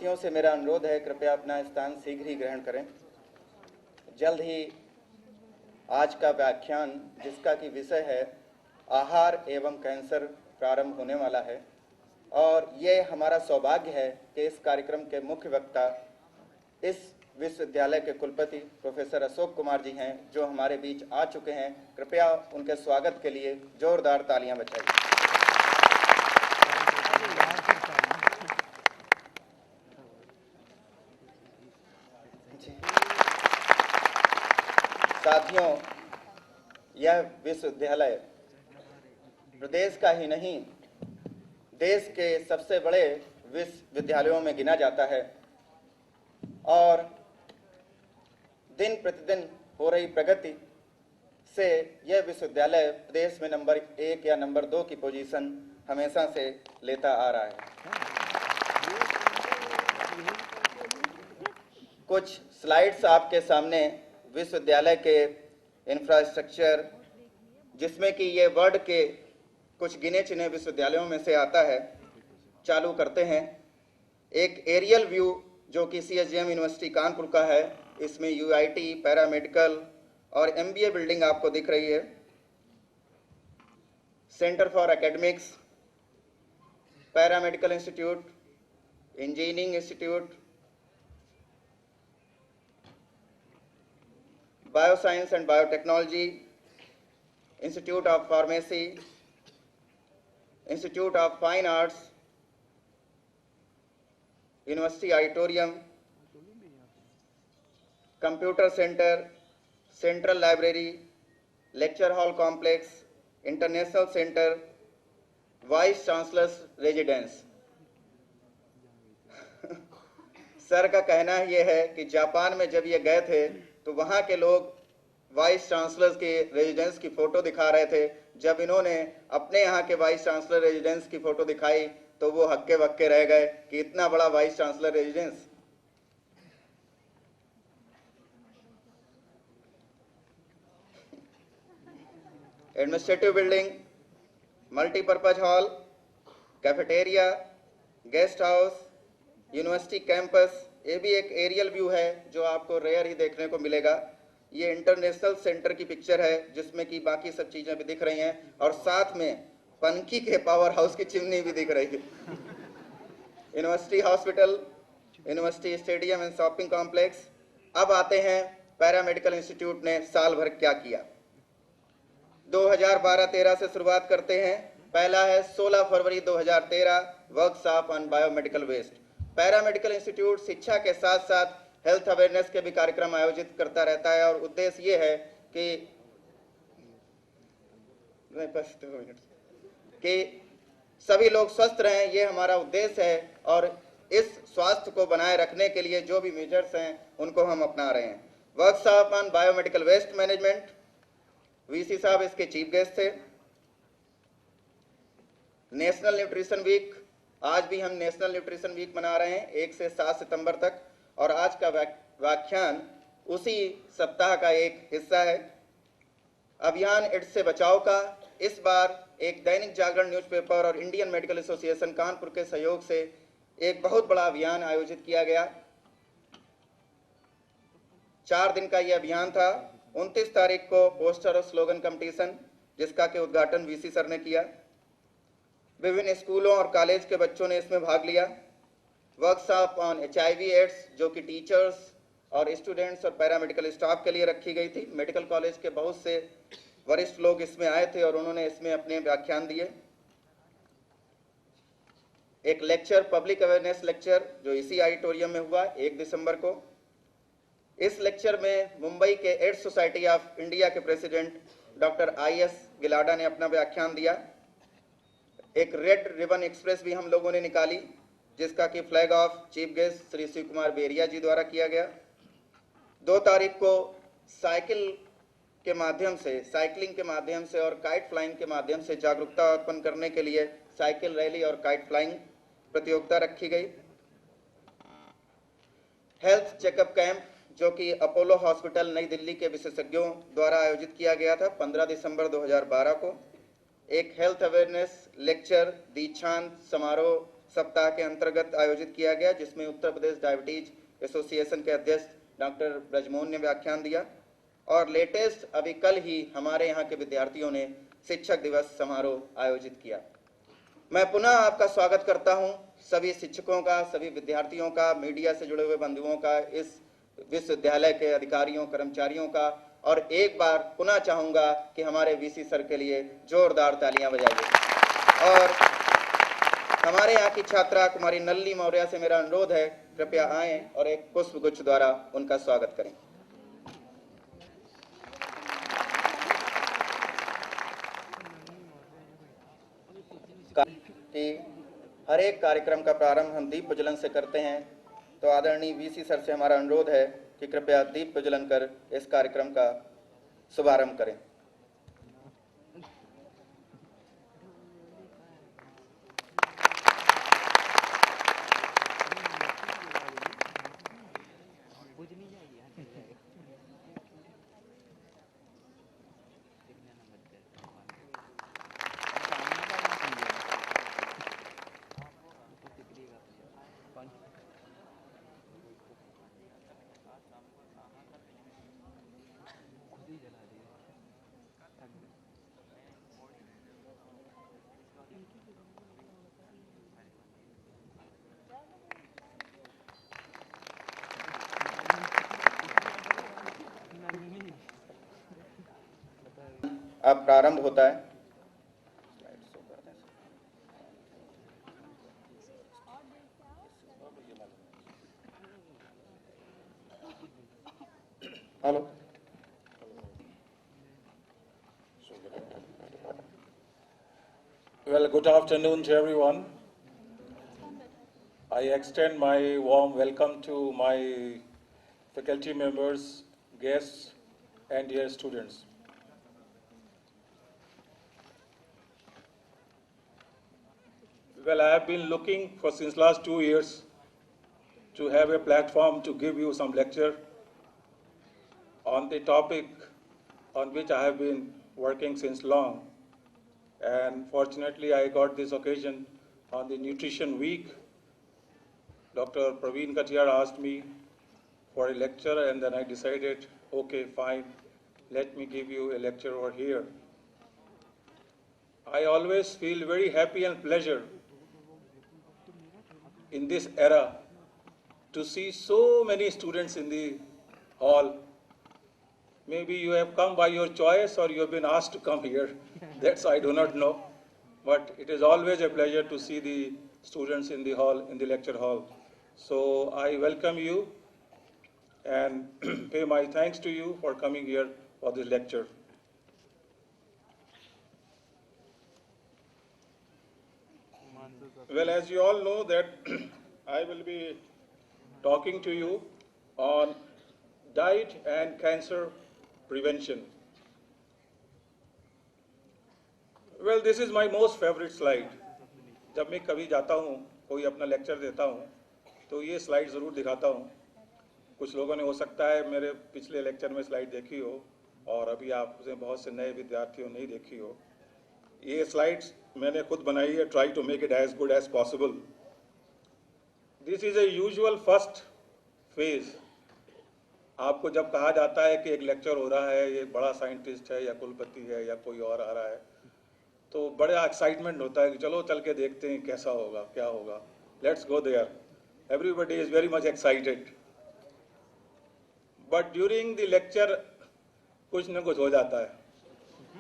साथियों से मेरा अनुरोध है, कृपया अपना स्थान शीघ्र ही ग्रहण करें। जल्द ही आज का व्याख्यान, जिसका कि विषय है आहार एवं कैंसर, प्रारंभ होने वाला है और ये हमारा सौभाग्य है कि इस कार्यक्रम के मुख्य वक्ता इस विश्वविद्यालय के कुलपति प्रोफेसर अशोक कुमार जी हैं, जो हमारे बीच आ चुके हैं। कृपया उनके स्वागत के लिए जोरदार तालियां बजाइए। साथियों, यह विश्वविद्यालय प्रदेश का ही नहीं, देश के सबसे बड़े विश्वविद्यालयों में गिना जाता है और दिन प्रतिदिन हो रही प्रगति से यह विश्वविद्यालय प्रदेश में नंबर 1 या नंबर 2 की पोजीशन हमेशा से लेता आ रहा है। कुछ स्लाइड्स आपके सामने विश्वविद्यालय के इंफ्रास्ट्रक्चर, जिसमें कि ये वर्ल्ड के कुछ गिने चुने विश्वविद्यालयों में से आता है, चालू करते हैं। एक एरियल व्यू जो कि CSGM यूनिवर्सिटी कानपुर का है, इसमें UIT, पैरामेडिकल और MBA बिल्डिंग आपको दिख रही है। Centre for academics, paramedical institute, engineering institute, bioscience and biotechnology, institute of pharmacy, institute of fine arts, university auditorium, computer centre, central library, lecture hall complex, international centre, vice chancellor's residence. Sir का कहना यह है कि Japan में जब ये गए थे तो वहाँ के लोग वाइस चांसलर्स के रेजिडेंस की फ़ोटो दिखा रहे थे। जब इन्होंने अपने यहाँ के वाइस चांसलर रेजिडेंस की फ़ोटो दिखाई तो वो हक्के बक्के रह गए कि इतना बड़ा vice chancellor residence. Administrative building, multipurpose hall, cafeteria, guest house, university campus. ये भी एक एरियल व्यू है जो आपको रेयर ही देखने को मिलेगा। ये इंटरनेशनल सेंटर की पिक्चर है जिसमें कि बाकी सब चीज़ें भी दिख रही हैं और साथ में पनकी के पावर हाउस की चिमनी भी दिख रही है। University hospital, university stadium and shopping complex. अब आते हैं पैरामेडिकल इंस्टीट्यूट ने साल भर क्या किया। 2012-13 से शुरुआत करते हैं। पहला है 16 फरवरी 2013, workshop on biomedical waste. Paramedical institute शिक्षा के साथ साथ हेल्थ अवेयरनेस के भी कार्यक्रम आयोजित करता रहता है और उद्देश्य ये है कि सभी लोग स्वस्थ रहें, ये हमारा उद्देश्य है और इस स्वास्थ्य को बनाए रखने के लिए जो भी मेजर्स हैं उनको हम अपना रहे हैं। Workshop on biomedical waste management, VC साहब इसके चीफ गेस्ट थे। नेशनल न्यूट्रिशन वीक, आज भी हम नेशनल न्यूट्रिशन वीक मना रहे हैं 1 से 7 सितंबर तक और आज का व्याख्यान उसी सप्ताह का एक हिस्सा है। अभियान एड्स से बचाव का, इस बार एक दैनिक जागरण न्यूज़पेपर और इंडियन मेडिकल एसोसिएशन कानपुर के सहयोग से एक बहुत बड़ा अभियान आयोजित किया गया। 4 दिन का यह अभियान था। 29 तारीख को पोस्टर और स्लोगन कंपटीशन, जिसका के उद्घाटन VC सर ने किया। विभिन्न स्कूलों और कॉलेज के बच्चों ने इसमें भाग लिया। वर्कशॉप ऑन HIV एड्स, जो कि टीचर्स और स्टूडेंट्स और पैरामेडिकल स्टाफ के लिए रखी गई थी। मेडिकल कॉलेज के बहुत से वरिष्ठ लोग इसमें आए थे और उन्होंने इसमें अपने व्याख्यान दिए। एक लेक्चर, पब्लिक अवेयरनेस लेक्चर, जो इसी ऑडिटोरियम में हुआ 1 दिसंबर को। इस लेक्चर में मुंबई के एड्स सोसाइटी ऑफ इंडिया के प्रेसिडेंट डॉक्टर IS गिलाडा ने अपना व्याख्यान दिया। एक रेड रिबन एक्सप्रेस भी हम लोगों ने निकाली, जिसका कि flag off chief guest Shri Shiv Kumar Beria ji द्वारा किया गया। 2 तारीख को साइकिलिंग के माध्यम से और काइट फ्लाइंग के माध्यम से जागरूकता उत्पन्न करने के लिए साइकिल रैली और काइट फ्लाइंग प्रतियोगिता रखी गई। हेल्थ चेकअप कैंप, जो कि अपोलो हॉस्पिटल नई दिल्ली के विशेषज्ञों द्वारा आयोजित किया गया था 15 दिसंबर 2012 को। एक हेल्थ अवेयरनेस लेक्चर, दीक्षांत समारोह सप्ताह के अंतर्गत आयोजित किया गया, जिसमें उत्तर प्रदेश डायबिटीज एसोसिएशन के अध्यक्ष डॉक्टर ब्रजमोहन ने व्याख्यान दिया। और लेटेस्ट अभी कल ही हमारे यहाँ के विद्यार्थियों ने शिक्षक दिवस समारोह आयोजित किया। मैं पुनः आपका स्वागत करता हूं, सभी शिक्षकों का, सभी विद्यार्थियों का, मीडिया से जुड़े हुए बंधुओं का, इस विश्वविद्यालय के अधिकारियों कर्मचारियों का। और एक बार पुनः चाहूंगा कि हमारे वीसी सर के लिए जोरदार तालियां बजाइए। और हमारे यहाँ की छात्रा कुमारी नल्ली मौर्य से मेरा अनुरोध है, कृपया आएं और एक पुष्पगुच्छ द्वारा उनका स्वागत करें। कि हर एक कार्यक्रम का प्रारंभ हम दीप प्रज्वलन से करते हैं, तो आदरणीय वीसी सर से हमारा अनुरोध है कि कृपया दीप प्रज्वलन कर इस कार्यक्रम का शुभारंभ करें। अब प्रारंभ होता है। Hello. Well, good afternoon to everyone. I extend my warm welcome to my faculty members, guests, and dear students. Well, I have been looking for since last 2 years to have a platform to give you some lecture on the topic on which I have been working since long. And fortunately, I got this occasion on the Nutrition Week. Dr. Praveen Katiyar asked me for a lecture, and then I decided, okay, fine, let me give you a lecture over here. I always feel very happy and pleasure in this era to see so many students in the hall. Maybe you have come by your choice or you have been asked to come here. That's I do not know. But it is always a pleasure to see the students in the hall, in the lecture hall. So I welcome you and pay my thanks to you for coming here for this lecture. Well, as you all know that I will be talking to you on diet and cancer prevention. Well, this is my most favorite slide. जब मैं कभी जाता हूँ, कोई अपना lecture देता हूँ, तो ये स्लाइड ज़रूर दिखाता हूँ। कुछ लोगों ने हो सकता है मेरे पिछले लेक्चर में स्लाइड देखी हो और अभी आपसे बहुत से नए विद्यार्थियों नहीं देखी हो। ये स्लाइड्स मैंने खुद बनाई है, try to make it as good as possible. This is a usual first phase. आपको जब कहा जाता है कि एक लेक्चर हो रहा है, ये बड़ा साइंटिस्ट है या कुलपति है या कोई और आ रहा है, तो बड़ा एक्साइटमेंट होता है कि चलो चल के देखते हैं कैसा होगा, क्या होगा, let's go there. Everybody is very much excited, but during the lecture कुछ न कुछ हो जाता है।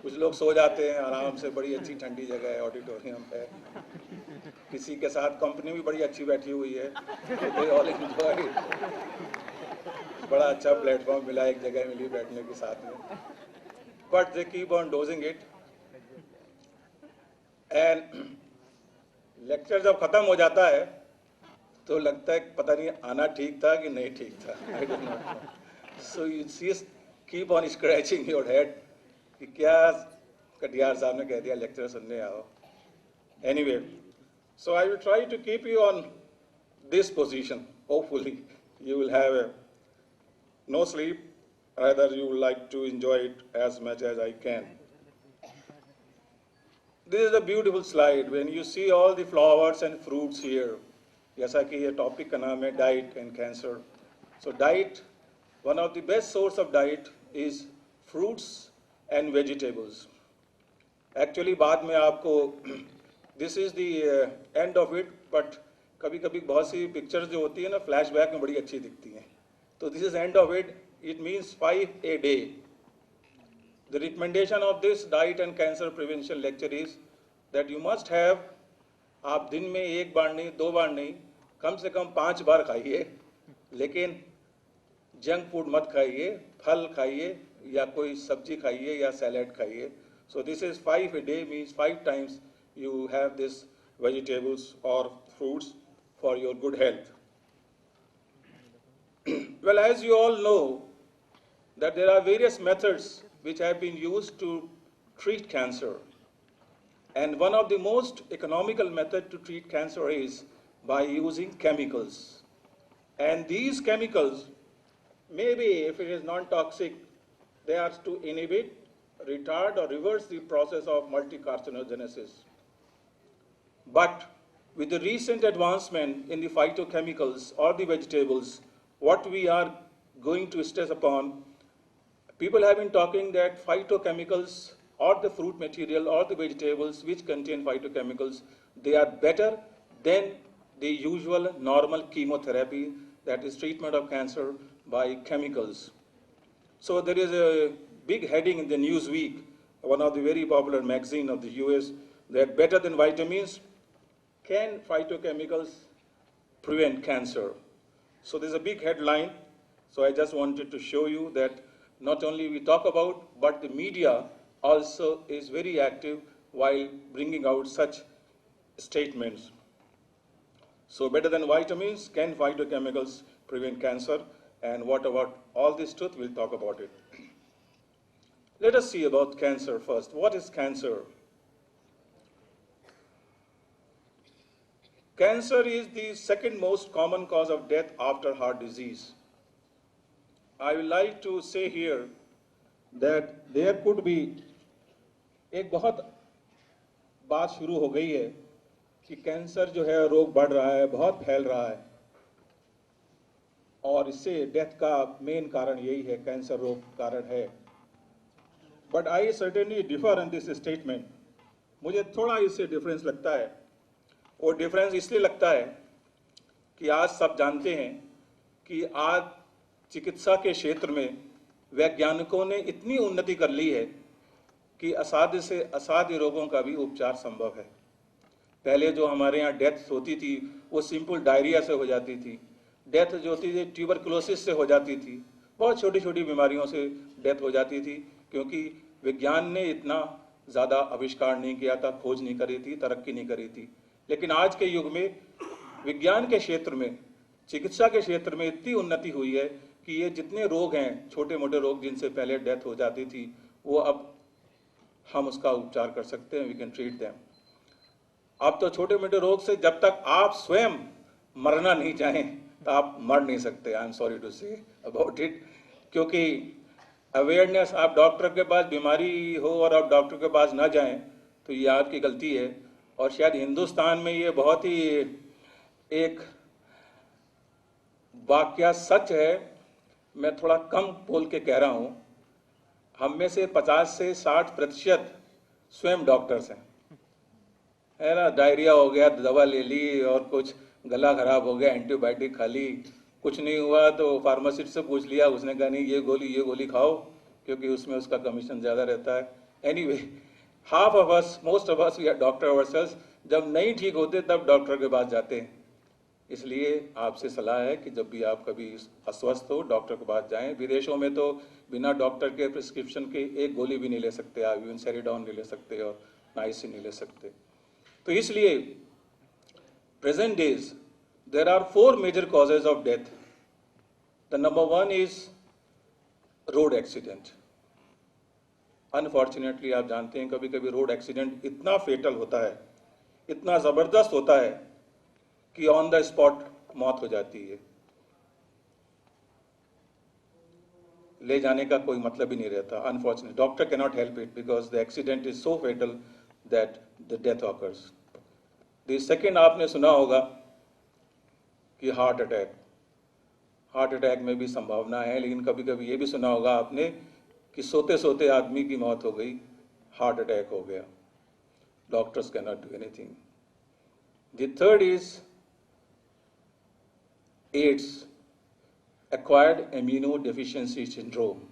कुछ लोग सो जाते हैं आराम से, बड़ी अच्छी ठंडी जगह है, ऑडिटोरियम है, किसी के साथ कंपनी भी बड़ी अच्छी बैठी हुई है, तो दे ऑल एंजॉय इट। बड़ा अच्छा प्लेटफॉर्म मिला, एक जगह मिली बैठने के साथ में, but they keep on dosing it. And lecture जब खत्म हो जाता है तो लगता है पता नहीं आना ठीक था कि नहीं ठीक था, I don't know. So you keep on scratching your head कि क्या कटियार साहब ने कह दिया लेक्चर सुनने आओ। Anyway, so I will try to keep you on this position. Hopefully you will have no sleep, rather you would like to enjoy it as much as I can. This is a beautiful slide when you see all the flowers and fruits here. जैसा कि ये topic का नाम है diet and cancer. So diet, one of the best source of diet is fruits and vegetables. Actually बाद में आपको this is the end of it, but कभी कभी बहुत सी पिक्चर्स जो होती है ना फ्लैशबैक में बड़ी अच्छी दिखती हैं. तो this is end of it. It means 5 a day. The recommendation of this diet and cancer prevention lecture is that you must have, आप दिन में एक बार नहीं, 2 बार नहीं, कम से कम 5 बार खाइए, लेकिन जंक फूड मत खाइए, फल खाइए या कोई सब्जी खाइए या सैलेड खाइए. So this is 5 a day means 5 times you have this vegetables or fruits for your good health. Well, as you all know that there are various methods which have been used to treat cancer. And one of the most economical method to treat cancer is by using chemicals. And these chemicals, maybe if it is non-toxic, they are to inhibit, retard or reverse the process of multi-carcinogenesis. But with the recent advancement in the phytochemicals or the vegetables, what we are going to stress upon, people have been talking that phytochemicals or the fruit material or the vegetables which contain phytochemicals, they are better than the usual normal chemotherapy, that is treatment of cancer by chemicals. So there is a big heading in the Newsweek, one of the very popular magazine of the US, that better than vitamins, can phytochemicals prevent cancer? So there's a big headline. So I just wanted to show you that not only we talk about, but the media also is very active while bringing out such statements. So better than vitamins, can phytochemicals prevent cancer? And what about all this truth? We'll talk about it. Let us see about cancer first. What is cancer? Cancer is the second most common cause of death after heart disease. I would like to say here that there could be एक बहुत बात शुरू हो गई है कि cancer जो है रोग बढ़ रहा है, बहुत फैल रहा है और इससे डेथ का मेन कारण यही है, कैंसर रोग कारण है. But I certainly differ in this statement. मुझे थोड़ा इससे डिफरेंस लगता है और डिफरेंस इसलिए लगता है कि आज सब जानते हैं कि आज चिकित्सा के क्षेत्र में वैज्ञानिकों ने इतनी उन्नति कर ली है कि असाध्य से असाध्य रोगों का भी उपचार संभव है. पहले जो हमारे यहाँ डेथ होती थी वो सिंपल डायरिया से हो जाती थी, डेथ जो होती थी ट्यूबरकुलोसिस से हो जाती थी, बहुत छोटी छोटी बीमारियों से डेथ हो जाती थी, क्योंकि विज्ञान ने इतना ज़्यादा आविष्कार नहीं किया था, खोज नहीं करी थी, तरक्की नहीं करी थी. लेकिन आज के युग में विज्ञान के क्षेत्र में, चिकित्सा के क्षेत्र में इतनी उन्नति हुई है कि ये जितने रोग हैं, छोटे मोटे रोग जिनसे पहले डेथ हो जाती थी, वो अब हम उसका उपचार कर सकते हैं. We can treat them. अब तो छोटे मोटे रोग से जब तक आप स्वयं मरना नहीं चाहें तो आप मर नहीं सकते. I am sorry to say about it, क्योंकि अवेयरनेस, आप डॉक्टर के पास बीमारी हो और आप डॉक्टर के पास ना जाएं तो ये आपकी गलती है. और शायद हिंदुस्तान में ये बहुत ही एक वाकया सच है, मैं थोड़ा कम बोल के कह रहा हूँ, हम में से 50 से 60% स्वयं डॉक्टर्स हैं, है ना. डायरिया हो गया, दवा ले ली, और कुछ गला खराब हो गया, एंटीबायोटिक खा ली, कुछ नहीं हुआ तो फार्मासिस्ट से पूछ लिया, उसने कहा नहीं ये गोली खाओ, क्योंकि उसमें उसका कमीशन ज़्यादा रहता है. Anyway, half of us, most of us, we are doctor ourselves. जब नहीं ठीक होते तब डॉक्टर के पास जाते हैं. इसलिए आपसे सलाह है कि जब भी आप कभी अस्वस्थ हो डॉक्टर के पास जाएं. विदेशों में तो बिना डॉक्टर के प्रिस्क्रिप्शन के एक गोली भी नहीं ले सकते आप, इवन सेरिडॉन नहीं ले सकते और नाइसिन नहीं ले सकते. तो इसलिए present days there are 4 major causes of death. The number 1 is road accident. Unfortunately आप जानते हैं कभी कभी रोड एक्सीडेंट इतना फेटल होता है, इतना ज़बरदस्त होता है कि ऑन द स्पॉट मौत हो जाती है. ले जाने का कोई मतलब ही नहीं रहता. Unfortunately doctor can not help it because the accident is so fatal that the death occurs. The second आपने सुना होगा कि हार्ट अटैक में भी संभावना है, लेकिन कभी कभी ये भी सुना होगा आपने कि सोते सोते आदमी की मौत हो गई, हार्ट अटैक हो गया. Doctors cannot do anything. The third is AIDS, acquired immunodeficiency syndrome.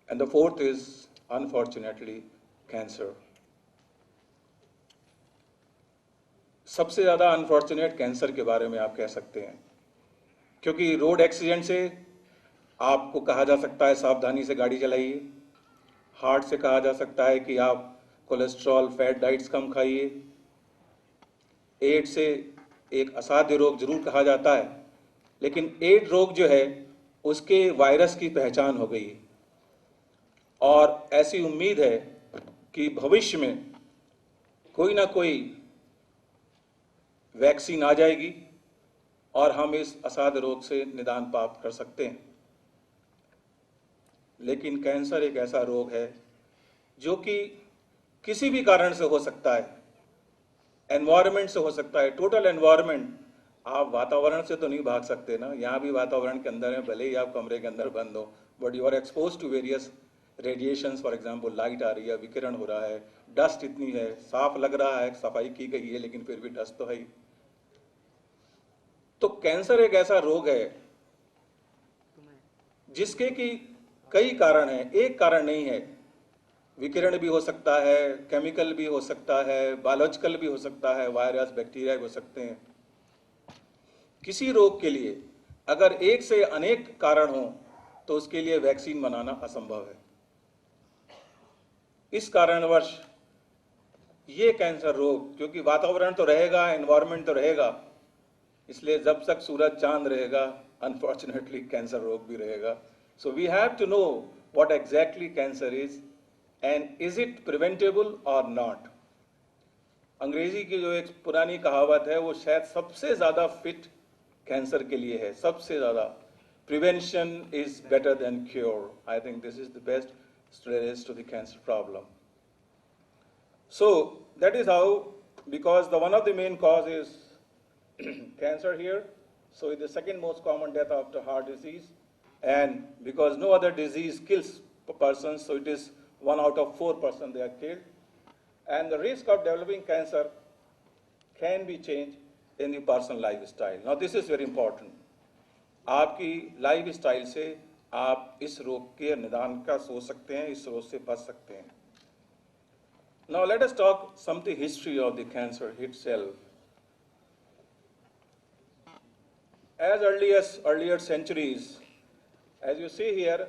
And the fourth is, unfortunately, cancer. सबसे ज़्यादा अनफॉर्चुनेट कैंसर के बारे में आप कह सकते हैं, क्योंकि रोड एक्सीडेंट से आपको कहा जा सकता है सावधानी से गाड़ी चलाइए, हार्ट से कहा जा सकता है कि आप कोलेस्ट्रॉल फैट डाइट्स कम खाइए, एड्स से एक असाध्य रोग जरूर कहा जाता है, लेकिन एड्स रोग जो है उसके वायरस की पहचान हो गई और ऐसी उम्मीद है कि भविष्य में कोई ना कोई वैक्सीन आ जाएगी और हम इस असाध्य रोग से निदान प्राप्त कर सकते हैं. लेकिन कैंसर एक ऐसा रोग है जो कि किसी भी कारण से हो सकता है, एनवायरनमेंट से हो सकता है, टोटल एनवायरनमेंट. आप वातावरण से तो नहीं भाग सकते ना, यहाँ भी वातावरण के अंदर है, भले ही आप कमरे के अंदर बंद हो, but you are expose to various radiations. For example light आ रही है, विकिरण हो रहा है, डस्ट इतनी है, साफ लग रहा है, सफाई की गई है, लेकिन फिर भी डस्ट तो है ही. तो कैंसर एक ऐसा रोग है जिसके कि कई कारण हैं, एक कारण नहीं है. विकिरण भी हो सकता है, केमिकल भी हो सकता है, बायोलॉजिकल भी हो सकता है, वायरस बैक्टीरिया भी हो सकते हैं. किसी रोग के लिए अगर एक से अनेक कारण हो तो उसके लिए वैक्सीन बनाना असंभव है. इस कारणवश ये कैंसर रोग, क्योंकि वातावरण तो रहेगा, एनवायरनमेंट तो रहेगा, इसलिए जब तक सूरज चांद रहेगा अनफॉर्चुनेटली कैंसर रोग भी रहेगा. So we have to know what exactly cancer is and is it preventable और नॉट. अंग्रेजी की जो एक पुरानी कहावत है वो शायद सबसे ज्यादा फिट कैंसर के लिए है, सबसे ज्यादा. Prevention is better than cure. I think this is the best strategy to the cancer problem. So that is how, because one of the main cause is cancer here, so it's the second most common death after heart disease, and because no other disease kills persons, so it is 1 out of 4 persons they are killed, and the risk of developing cancer can be changed in the personal lifestyle. Now this is very important. आपकी lifestyle से आप इस रोग के निदान का सोच सकते हैं, इस रोग से बच सकते हैं. Now let us talk some of the history of the cancer itself. As early as earlier centuries, as you see here,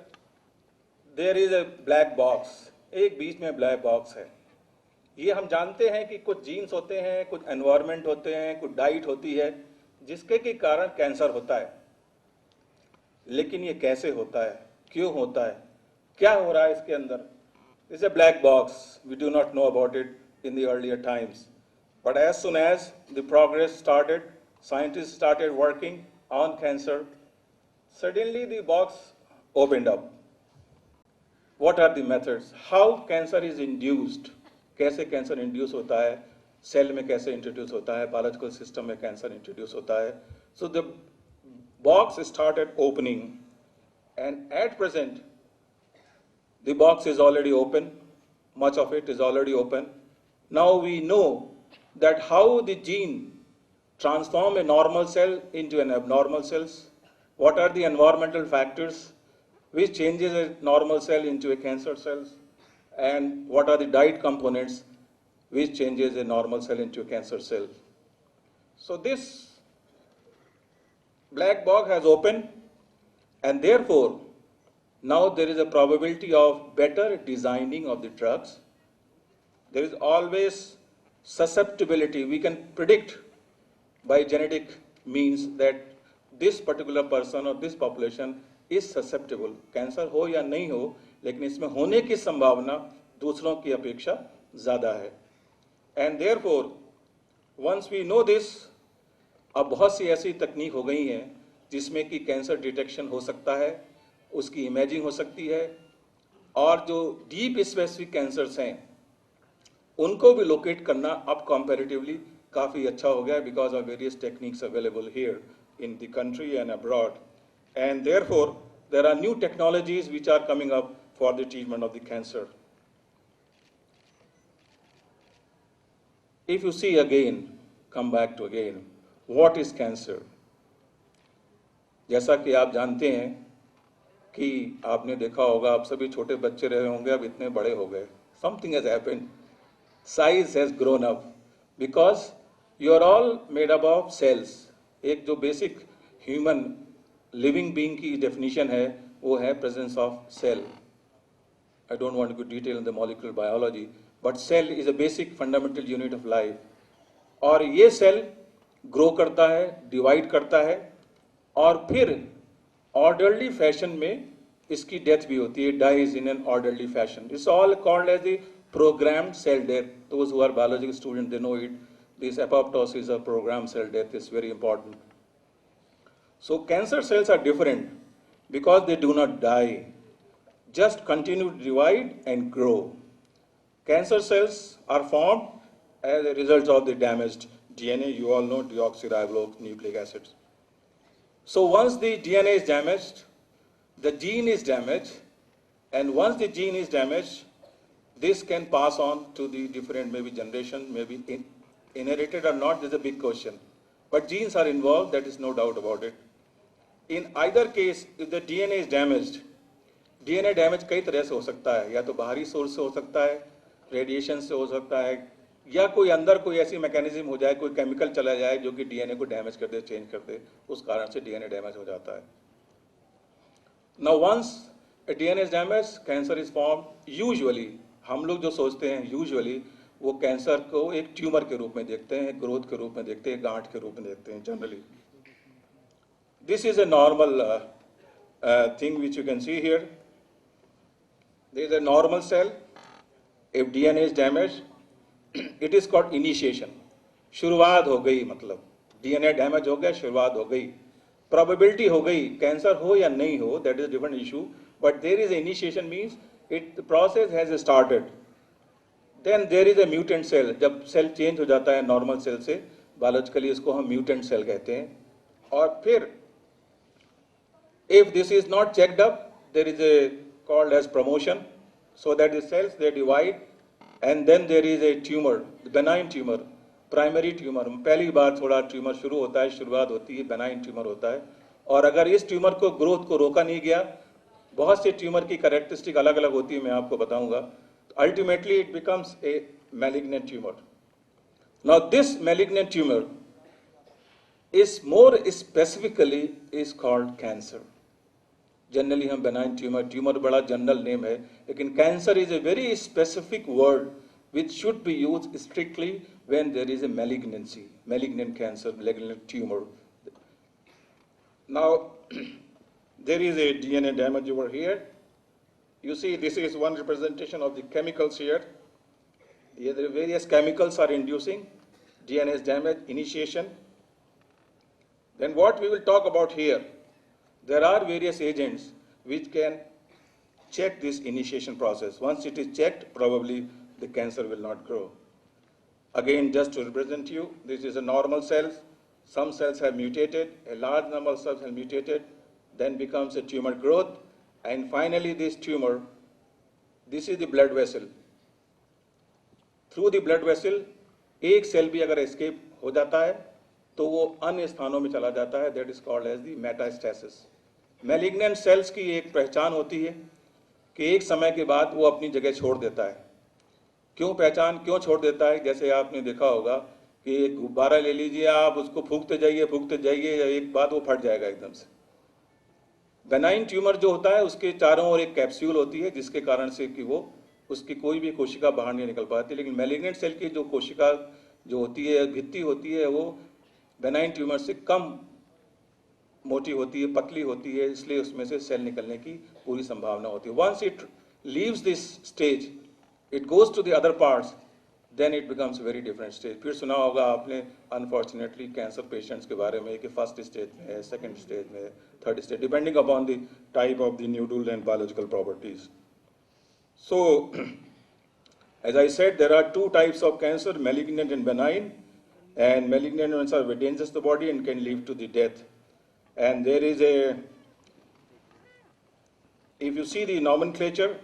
there is a black box. एक बीच में ब्लैक बॉक्स है. ये हम जानते हैं कि कुछ जीन्स होते हैं, कुछ एनवायरनमेंट होते हैं, कुछ डाइट होती है जिसके के कारण कैंसर होता है. लेकिन ये कैसे होता है, क्यों होता है, क्या हो रहा है इसके अंदर? It's a black box. We do not know about it in the earlier times, but as soon as the progress started, scientists started working on cancer, suddenly the box opened up. What are the methods? How cancer is induced? कैसे cancer induce होता है, cell में कैसे introduce होता है, biological system में cancer introduce होता है. So the box started opening, and at present the box is already open, much of it is already open. Now we know that how the gene transform a normal cell into an abnormal cells, what are the environmental factors which changes a normal cell into a cancer cells, and what are the diet components which changes a normal cell into a cancer cell. So this black box has opened, and therefore now there is a probability of better designing of the drugs. There is always susceptibility. We can predict by genetic means that this particular person or this population is susceptible. Cancer हो या नहीं हो, लेकिन इसमें होने की संभावना दूसरों की अपेक्षा ज़्यादा है. And therefore once we know this, अब बहुत सी ऐसी तकनीक हो गई हैं जिसमें कि कैंसर डिटेक्शन हो सकता है, उसकी इमेजिंग हो सकती है, और जो डीप स्पेसिफिक कैंसर्स हैं उनको भी लोकेट करना अब कंपैरेटिवली काफ़ी अच्छा हो गया है because of various techniques available here in the country and abroad and therefore there are new technologies which are coming up for the treatment of the cancer. If you see again, come back to again, what is cancer? जैसा कि आप जानते हैं कि आपने देखा होगा, आप सभी छोटे बच्चे रहे होंगे, अब इतने बड़े हो गए. Something has happened. Size has grown up because you are all made up of cells. एक जो basic human living being की definition है, वो है presence of cell. I don't want to go detail in the molecular biology, but cell is a basic fundamental unit of life. और ये cell grow करता है, divide करता है, और फिर orderly fashion में इसकी death भी होती है, dies in an orderly fashion. It's all called as the programmed cell death. Those who are biological students, they know it. This apoptosis is a programmed cell death. Is very important. So cancer cells are different because they do not die, just continue to divide and grow. Cancer cells are formed as a result of the damaged DNA. You all know deoxyribonucleic acids. So once the DNA is damaged, the gene is damaged, and once the gene is damaged, this can pass on to the different maybe generation, maybe inherited or not, this is a big question. But genes are involved, that is no doubt about it. In either case, if the DNA is damaged, DNA damage कई तरह से हो सकता है, या तो बाहरी source से हो सकता है, रेडिएशन से हो सकता है, या कोई अंदर कोई ऐसी मैकेनिज्म हो जाए, कोई केमिकल चला जाए जो कि डीएनए को डैमेज कर दे, चेंज कर दे, उस कारण से डीएनए डैमेज हो जाता है. Now once a DNA is damaged, cancer is formed. Usually, हम लोग जो सोचते हैं यूजुअली वो कैंसर को एक ट्यूमर के रूप में देखते हैं, ग्रोथ के रूप में देखते हैं, गांठ के रूप में देखते हैं generally. This is a normal thing which you can see here. There is a normal cell. If DNA is damaged, it is called initiation. शुरुआत हो गई, मतलब DNA डैमेज हो गया, शुरुआत हो गई. Probability हो गई, कैंसर हो या नहीं हो, that is a different issue. But there is initiation means the process has started. Then there is a mutant cell. जब सेल चेंज हो जाता है नॉर्मल सेल से, बायोलॉजिकली इसको हम म्यूटेंट सेल कहते हैं. और फिर if this is not checked up, there is a called as promotion, so that the cells they divide and then there is a tumor, benign tumor, primary tumour. पहली बार थोड़ा tumour शुरू होता है, शुरुआत होती है, बेनाइन ट्यूमर होता है. और अगर इस ट्यूमर को ग्रोथ को रोका नहीं गया, बहुत से ट्यूमर की कैरेक्टरिस्टिक अलग अलग होती है, मैं आपको बताऊंगा. Ultimately it becomes a malignant tumour. Now this malignant tumour is more specifically is called cancer. Generally हम बेनाइन ट्यूमर बड़ा जनरल नेम है, लेकिन cancer is a very specific word which should be used strictly when there is a malignancy, malignant cancer, malignant tumor. Now, there is a DNA damage over here. You see, this is one representation of the chemicals here. Here, the various chemicals are inducing DNA damage, initiation. Then what we will talk about here, there are various agents which can check this initiation process. Once it is checked, probably the cancer will not grow. Again, just to represent you, this is a normal cells. Some cells have mutated, a large number of cells have mutated, then becomes a tumor growth, and finally this tumor, this is the blood vessel. Through the blood vessel, एक cell भी अगर escape हो जाता है, तो वो अन्य स्थानों में चला जाता है, that is called as the metastasis. Malignant cells की एक पहचान होती है कि एक समय के बाद वो अपनी जगह छोड़ देता है. क्यों छोड़ देता है? जैसे आपने देखा होगा कि एक गुब्बारा ले लीजिए, आप उसको फूंकते जाइए, एक बात वो फट जाएगा एकदम से. बेनाइन ट्यूमर जो होता है उसके चारों ओर एक कैप्सूल होती है जिसके कारण से कि वो उसकी कोई भी कोशिका बाहर नहीं निकल पाती. लेकिन मैलिग्नेंट सेल की जो कोशिका जो होती है, भित्ति होती है, वो बेनाइन ट्यूमर से कम मोटी होती है, पतली होती है, इसलिए उसमें से सेल निकलने की पूरी संभावना होती है. Once it leaves this stage, it goes to the other parts, then it becomes a very different stage. फिर सुना होगा आपने unfortunately कैंसर पेशेंट्स के बारे में कि फर्स्ट स्टेज में है, सेकंड स्टेज में है, third stage, depending upon the type of the noodle and biological properties. So As I said, there are two types of cancer, malignant and benign. And malignant ones are very dangerous to the body and can lead to the death. And there is if you see the nomenclature,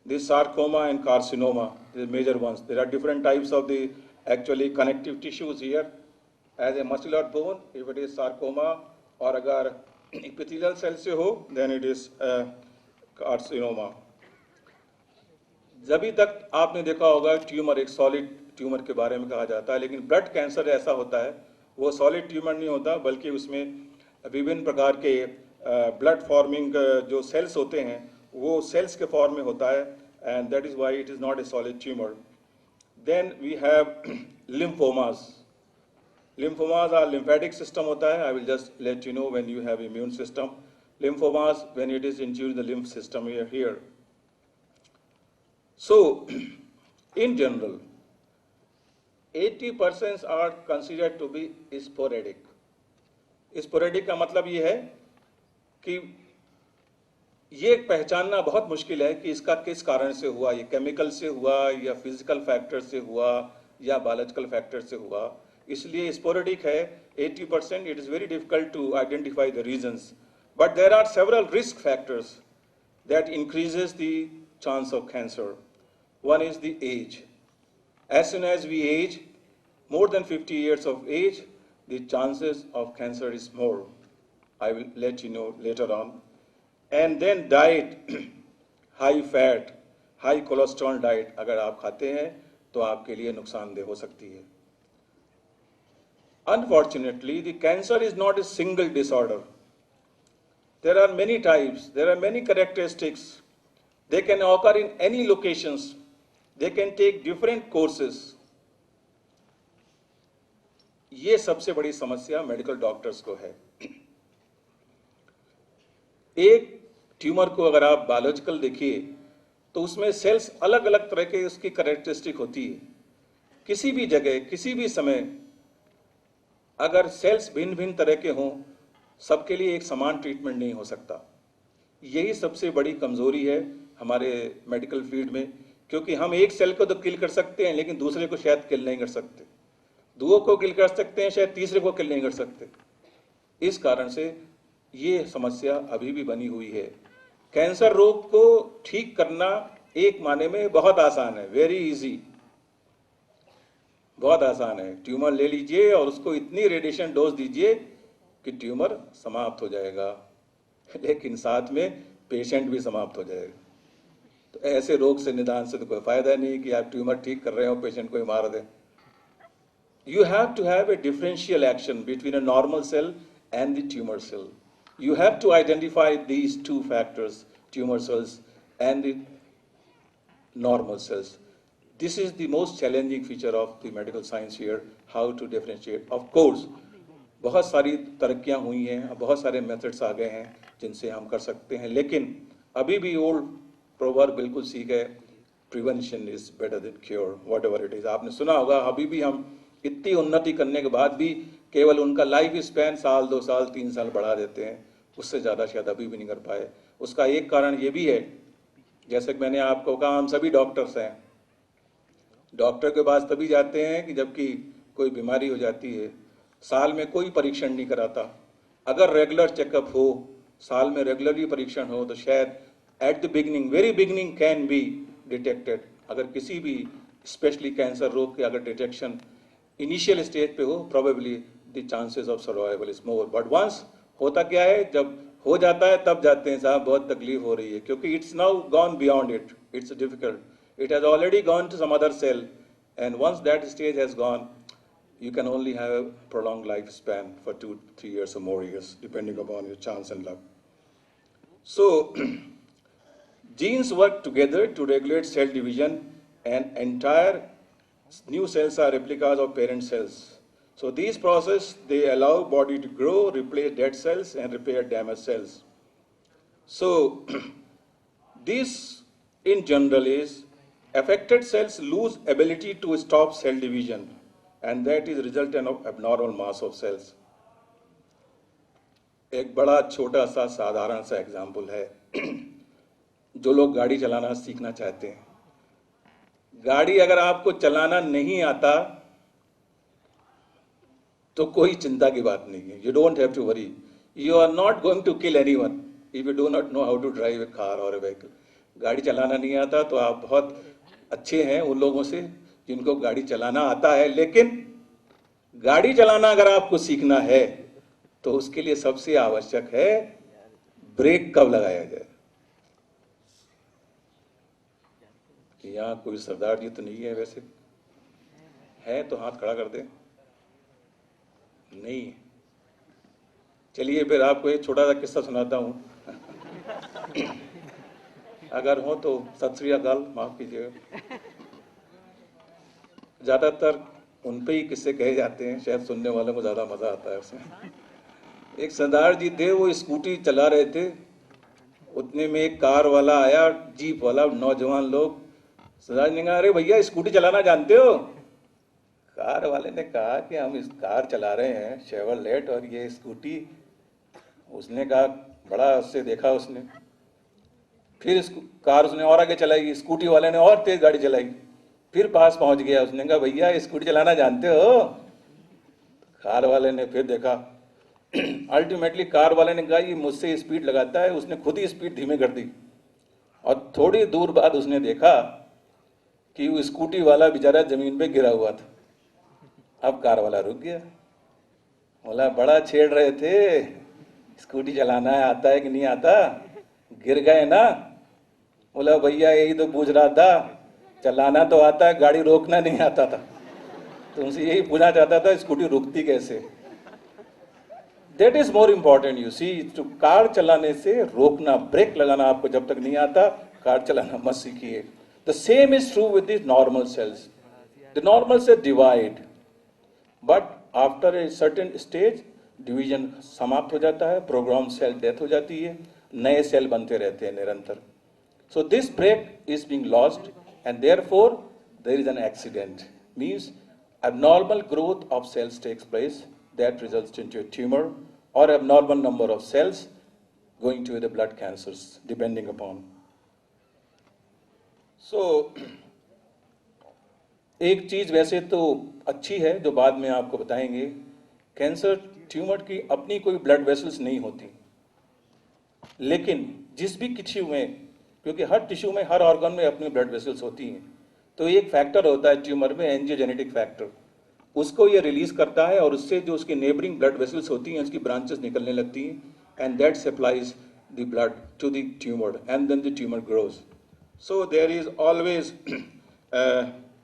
this sarcoma and carcinoma, the major ones. There are different types of the actually connective tissues here. As a muscular bone, if it is sarcoma, और अगर epithelial cell से हो, then it is carcinoma. जभी तक आपने देखा होगा tumour एक सॉलिड ट्यूमर के बारे में कहा जाता है, लेकिन ब्लड कैंसर ऐसा होता है, वो सॉलिड ट्यूमर नहीं होता, बल्कि उसमें विभिन्न प्रकार के ब्लड फॉर्मिंग जो सेल्स होते हैं वो सेल्स के फॉर्म में होता है, and that is why it is not a solid tumour. Then we have lymphomas. Lymphomas are lymphatic system होता है. I will just let you know when you have immune system. Lymphomas when it is injured the lymph system here. So, in general, 80% are considered to be sporadic. Sporadic का मतलब ये है कि ये पहचानना बहुत मुश्किल है कि इसका किस कारण से हुआ, ये केमिकल से हुआ या फिजिकल फैक्टर से हुआ या बायोलॉजिकल फैक्टर से हुआ. इसलिए स्पोरेडिक है 80%. It is very difficult to identify the reasons, but there are several risk factors that increases the chance of cancer. One is the age. As soon as we age, more than 50 years of age, the chances of cancer is more. I will let you know later on. And then diet, high fat, high cholesterol diet, अगर आप खाते हैं तो आपके लिए नुकसानदेह हो सकती है. Unfortunately, the cancer is not a single disorder. There are many types, there are many characteristics. They can occur in any locations. They can take different courses. ये सबसे बड़ी समस्या मेडिकल डॉक्टर्स को है. एक ट्यूमर को अगर आप बायोलॉजिकल देखिए तो उसमें सेल्स अलग अलग तरह के उसकी कैरेक्टरिस्टिक होती है. किसी भी जगह किसी भी समय अगर सेल्स भिन्न भिन्न तरह के हों, सबके लिए एक समान ट्रीटमेंट नहीं हो सकता. यही सबसे बड़ी कमजोरी है हमारे मेडिकल फील्ड में, क्योंकि हम एक सेल को तो किल कर सकते हैं लेकिन दूसरे को शायद किल नहीं कर सकते, दो को किल कर सकते हैं शायद तीसरे को किल नहीं कर सकते. इस कारण से ये समस्या अभी भी बनी हुई है. कैंसर रोग को ठीक करना एक माने में बहुत आसान है, वेरी इजी, बहुत आसान है. ट्यूमर ले लीजिए और उसको इतनी रेडिएशन डोज दीजिए कि ट्यूमर समाप्त हो जाएगा, लेकिन साथ में पेशेंट भी समाप्त हो जाएगा. तो ऐसे रोग से निदान से तो कोई फायदा नहीं कि आप ट्यूमर ठीक कर रहे हो पेशेंट को ही मार दें. You have to have a differential action between a normal cell and the tumour cell. You have to identify these two factors, tumour cells and the normal cells. This is the most challenging feature of the medical science here, how to differentiate. Of course बहुत सारी तरक्कियां हुई हैं, बहुत सारे methods आ गए हैं जिनसे हम कर सकते हैं, लेकिन अभी भी ओल्ड प्रोवर्ब बिल्कुल सीख है, prevention is better than cure, what ever it is. आपने सुना होगा अभी भी हम इतनी उन्नति करने के बाद भी केवल उनका लाइफ स्पैन साल 2 साल 3 साल बढ़ा देते हैं, उससे ज़्यादा शायद अभी भी नहीं कर पाए. उसका एक कारण ये भी है, जैसे कि मैंने आपको कहा, हम सभी डॉक्टर्स हैं. डॉक्टर के पास तभी जाते हैं कि जबकि कोई बीमारी हो जाती है. साल में कोई परीक्षण नहीं कराता. अगर रेगुलर चेकअप हो, साल में रेगुलरली परीक्षण हो, तो शायद at the beginning, very beginning can be detected. अगर किसी भी स्पेशली कैंसर रोग के अगर डिटेक्शन इनिशियल स्टेज पे हो, probably the chances of survival is more. But once होता क्या है, जब हो जाता है तब जाते हैं साहब बहुत तकलीफ हो रही है, क्योंकि it's now gone beyond it, it's difficult, it has already gone to some other cell, and once that stage has gone, you can only have a prolonged lifespan for 2-3 years or more years, depending upon your chance and luck. So, genes work together to regulate cell division, and entire new cells are replicas of parent cells. So these processes, they allow body to grow, replace dead cells, and repair damaged cells. So, this in general is affected cells lose ability to stop cell division, and that is resultant of abnormal mass of cells. एक बड़ा छोटा सा साधारण सा example है. जो लोग गाड़ी चलाना सीखना चाहते हैं, गाड़ी अगर आपको चलाना नहीं आता तो कोई चिंता की बात नहीं है. You don't have to worry. You are not going to kill anyone if you do not know how to drive a car और ए व्हीकल. गाड़ी चलाना नहीं आता तो आप बहुत अच्छे हैं उन लोगों से जिनको गाड़ी चलाना आता है. लेकिन गाड़ी चलाना अगर आपको सीखना है तो उसके लिए सबसे आवश्यक है ब्रेक कब लगाया जाए. कि यहाँ कोई सरदार जी तो नहीं है, वैसे है तो हाथ खड़ा कर दे. नहीं. चलिए फिर आपको एक छोटा सा किस्सा सुनाता हूँ. अगर हो तो सत श्री अकाल, माफ कीजिएगा. ज्यादातर उन पे ही किस्से कहे जाते हैं, शायद सुनने वालों को ज्यादा मजा आता है उसमें. एक सरदार जी थे, वो स्कूटी चला रहे थे. उतने में एक कार वाला आया, जीप वाला, नौजवान लोग. सरदार जी ने कहा, अरे भैया स्कूटी चलाना जानते हो? कार वाले ने कहा कि हम इस कार चला रहे हैं शेवरलेट और ये स्कूटी. उसने कहा, बड़ा उससे देखा उसने. फिर इस कार उसने और आगे चलाई, स्कूटी वाले ने और तेज गाड़ी चलाई. फिर पास पहुंच गया. उसने कहा, भैया स्कूटी चलाना जानते हो? कार वाले ने फिर देखा. अल्टीमेटली कार वाले ने कहा, ये मुझसे स्पीड लगाता है. उसने खुद ही स्पीड धीमे कर दी. और थोड़ी दूर बाद उसने देखा कि वो स्कूटी वाला बेचारा जमीन पे गिरा हुआ था. अब कार वाला रुक गया. बोला, बड़ा छेड़ रहे थे, स्कूटी चलाना आता है कि नहीं आता, गिर गए ना. बोला, भैया यही तो पूछ रहा था, चलाना तो आता है, गाड़ी रोकना नहीं आता था. तुमसे यही पूछना चाहता था, स्कूटी रुकती कैसे. That is more important. You see, तो कार चलाने से रोकना, ब्रेक लगाना आपको जब तक नहीं आता, कार चलाना मत सीखिए. The same is true with the normal sales. The normal sales divide, but after a certain stage division समाप्त हो जाता है, प्रोग्राम सेल डेथ हो जाती है, नए सेल बनते रहते हैं निरंतर. So this break is being lost and therefore there is an accident. Means abnormal growth of cells takes place that results into a tumor or abnormal number of cells going to the blood cancers depending upon. So एक चीज वैसे तो अच्छी है जो बाद में आपको बताएंगे, कैंसर ट्यूमर की अपनी कोई ब्लड वेसल्स नहीं होती. लेकिन जिस भी टिश्यू में, क्योंकि हर टिश्यू में, हर ऑर्गन में अपनी ब्लड वेसल्स होती हैं, तो एक फैक्टर होता है ट्यूमर में, एंजियोजेनेटिक फैक्टर. उसको ये रिलीज करता है और उससे जो उसकी नेबरिंग ब्लड वेसल्स होती हैं उसकी ब्रांचेस निकलने लगती हैं, and that supplies the blood to the tumour and then the tumour grows. So there is always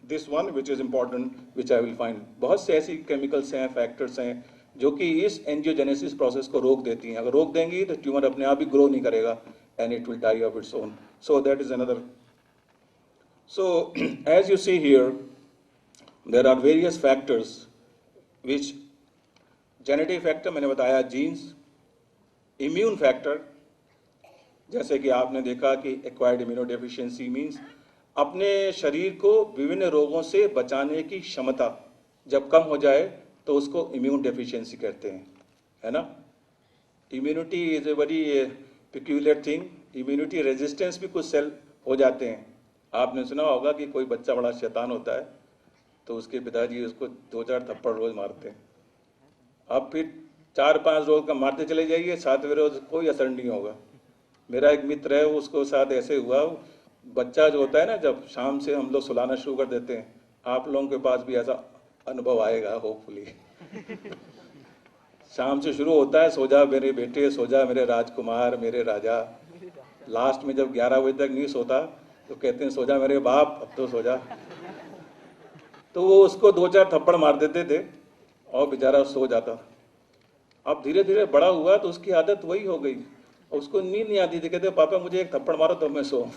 this one which is important, which I will find. बहुत से ऐसी केमिकल्स हैं, फैक्टर्स हैं जो कि इस एंजियोजेनेसिस प्रोसेस को रोक देती हैं. अगर रोक देंगी तो ट्यूमर अपने आप ही ग्रो नहीं करेगा and it will die of its own. So that is another. So as you see here, there are various factors which genetic factor मैंने बताया, genes, immune factor, जैसे कि आपने देखा कि acquired immunodeficiency means अपने शरीर को विभिन्न रोगों से बचाने की क्षमता जब कम हो जाए तो उसको इम्यून डेफिशिएंसी कहते हैं, है ना. Immunity is a very peculiar thing. Immunity resistance भी कुछ सेल हो जाते हैं. आपने सुना होगा कि कोई बच्चा बड़ा शैतान होता है तो उसके पिताजी उसको 2-4 थप्पड़ रोज मारते हैं. अब फिर 4-5 रोज का मारते चले जाइए, 7वें रोज कोई असर नहीं होगा. मेरा एक मित्र है, उसको साथ ऐसे हुआ. बच्चा जो होता है ना, जब शाम से हम लोग सुलाना शुरू कर देते हैं, आप लोगों के पास भी ऐसा अनुभव आएगा होपफुली. शाम से शुरू होता है, सो जा मेरे बेटे, सो जा मेरे राजकुमार, मेरे राजा. लास्ट में जब 11 बजे तक नहीं सोता तो कहते हैं, सो जा मेरे बाप, अब तो सो जा. तो वो उसको 2-4 थप्पड़ मार देते थे और बेचारा सो जाता. अब धीरे धीरे बड़ा हुआ तो उसकी आदत वही हो गई, उसको नींद नहीं आती थी. कहते पापा मुझे एक थप्पड़ मारो तो मैं सो.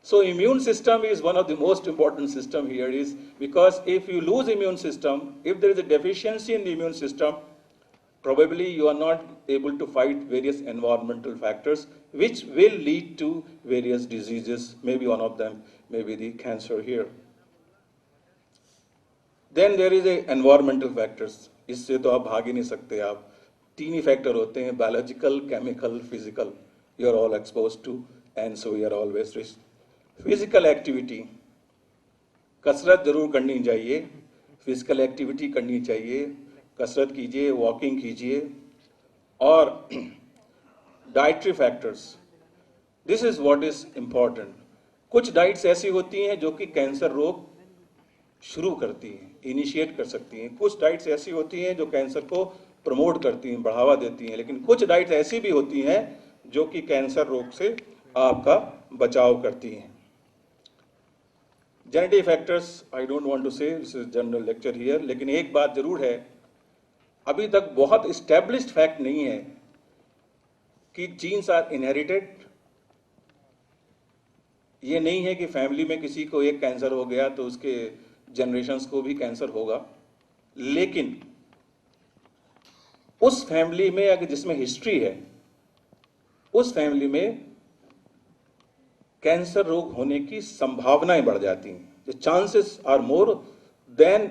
So immune system is one of the most important system here, is because if you lose immune system, if there is a deficiency in the immune system, probably you are not able to fight various environmental factors which will lead to various diseases. Maybe one of them may be the cancer here. Then there is a environmental factors. इससे तो आप भाग ही नहीं सकते. आप 3 ही factor होते हैं, biological, chemical, physical. You are all exposed to, and so you are always risk. Physical activity, कसरत जरूर करनी चाहिए, फिजिकल एक्टिविटी करनी चाहिए, कसरत कीजिए, वॉकिंग कीजिए। और dietary factors, this is what is important. कुछ डाइट्स ऐसी होती हैं जो कि कैंसर रोग शुरू करती हैं, इनिशिएट कर सकती हैं। कुछ डाइट्स ऐसी होती हैं जो कैंसर को प्रमोट करती हैं, बढ़ावा देती हैं। लेकिन कुछ डाइट्स ऐसी भी होती हैं जो कि कैंसर रोग से आपका बचाव करती हैं। Genetic factors I don't want to say, this is general lecture here. लेकिन एक बात जरूर है, अभी तक बहुत इस्टेब्लिश्ड फैक्ट नहीं है कि जीन्स आर इनहेरिटेड। ये नहीं है कि फैमिली में किसी को एक कैंसर हो गया तो उसके जनरेशन्स को भी कैंसर होगा। लेकिन उस फैमिली में अगर जिसमें हिस्ट्री है, उस फैमिली में कैंसर रोग होने की संभावनाएं बढ़ जाती हैं। The chances are more than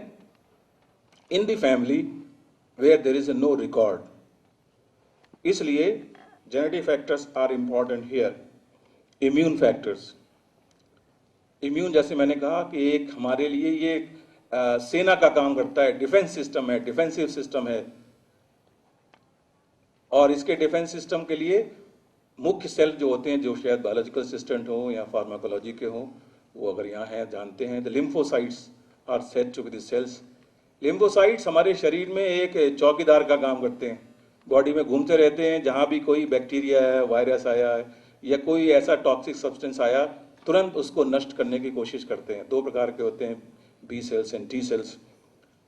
in the family where there is no record. इसलिए genetic factors are important here. Immune factors, immune जैसे मैंने कहा कि एक हमारे लिए ये सेना का काम करता है, डिफेंस सिस्टम है, डिफेंसिव सिस्टम है। और इसके डिफेंस सिस्टम के लिए मुख्य सेल जो होते हैं, जो शायद बायोलॉजिकल असिस्टेंट हो या फार्माकोलॉजी के हो, वो अगर यहाँ हैं जानते हैं। The lymphocytes are said to be the cells. Lymphocytes हमारे शरीर में एक चौकीदार का काम करते हैं, बॉडी में घूमते रहते हैं। जहाँ भी कोई बैक्टीरिया है, वायरस आया है या कोई ऐसा टॉक्सिक सब्सटेंस आया, तुरंत उसको नष्ट करने की कोशिश करते हैं। दो प्रकार के होते हैं, B cells and T cells.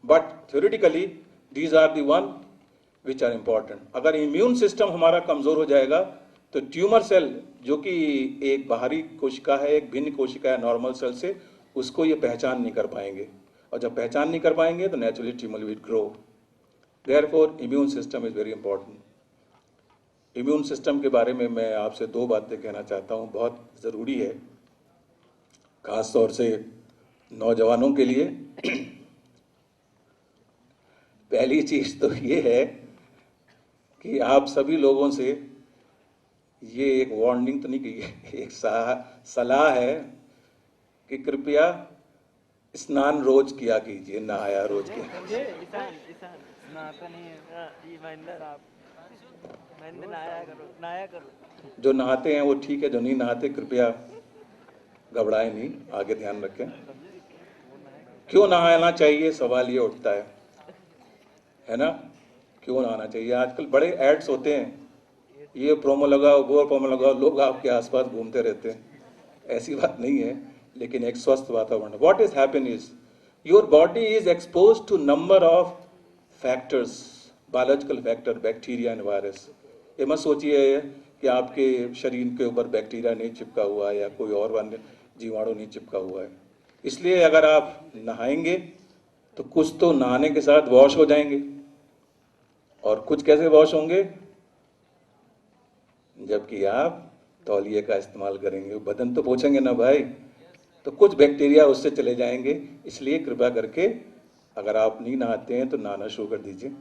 But theoretically these are the one which are important. अगर इम्यून सिस्टम हमारा कमजोर हो जाएगा तो ट्यूमर सेल, जो कि एक बाहरी कोशिका है, एक भिन्न कोशिका है नॉर्मल सेल से, उसको ये पहचान नहीं कर पाएंगे। और जब पहचान नहीं कर पाएंगे तो naturally tumour will grow. Therefore immune system is very important. Immune system के बारे में मैं आपसे दो बातें कहना चाहता हूँ, बहुत ज़रूरी है, खास तौर से नौजवानों के लिए। पहली चीज तो ये है कि आप सभी लोगों से ये एक वार्निंग तो नहीं की है, एक सलाह है कि कृपया स्नान रोज किया कीजिए, नहाया रोज किया। जो नहाते हैं वो ठीक है, जो नहीं नहाते कृपया घबराएं नहीं, आगे ध्यान रखें। क्यों नहाना चाहिए सवाल ये उठता है ना? क्यों नहाना चाहिए? आजकल बड़े एड्स होते हैं, ये प्रोमो लगाओ, वो प्रोमो लगाओ, लोग आपके आसपास घूमते रहते हैं। ऐसी बात नहीं है, लेकिन एक स्वस्थ वातावरण। What is happen is your body is expose to number of factors, biological factor, bacteria and virus. ये मत सोचिए कि आपके शरीर के ऊपर बैक्टीरिया नहीं चिपका हुआ है या कोई और अन्य जीवाणु नहीं चिपका हुआ है। इसलिए अगर आप नहाएंगे तो कुछ तो नहाने के साथ वॉश हो जाएंगे, और कुछ कैसे वॉश होंगे? जबकि आप तौलिए का इस्तेमाल करेंगे, बदन तो पोंछेंगे ना भाई, तो कुछ बैक्टीरिया उससे चले जाएंगे। इसलिए कृपया करके अगर आप नहीं नहाते हैं तो नहाना शुरू कर दीजिए।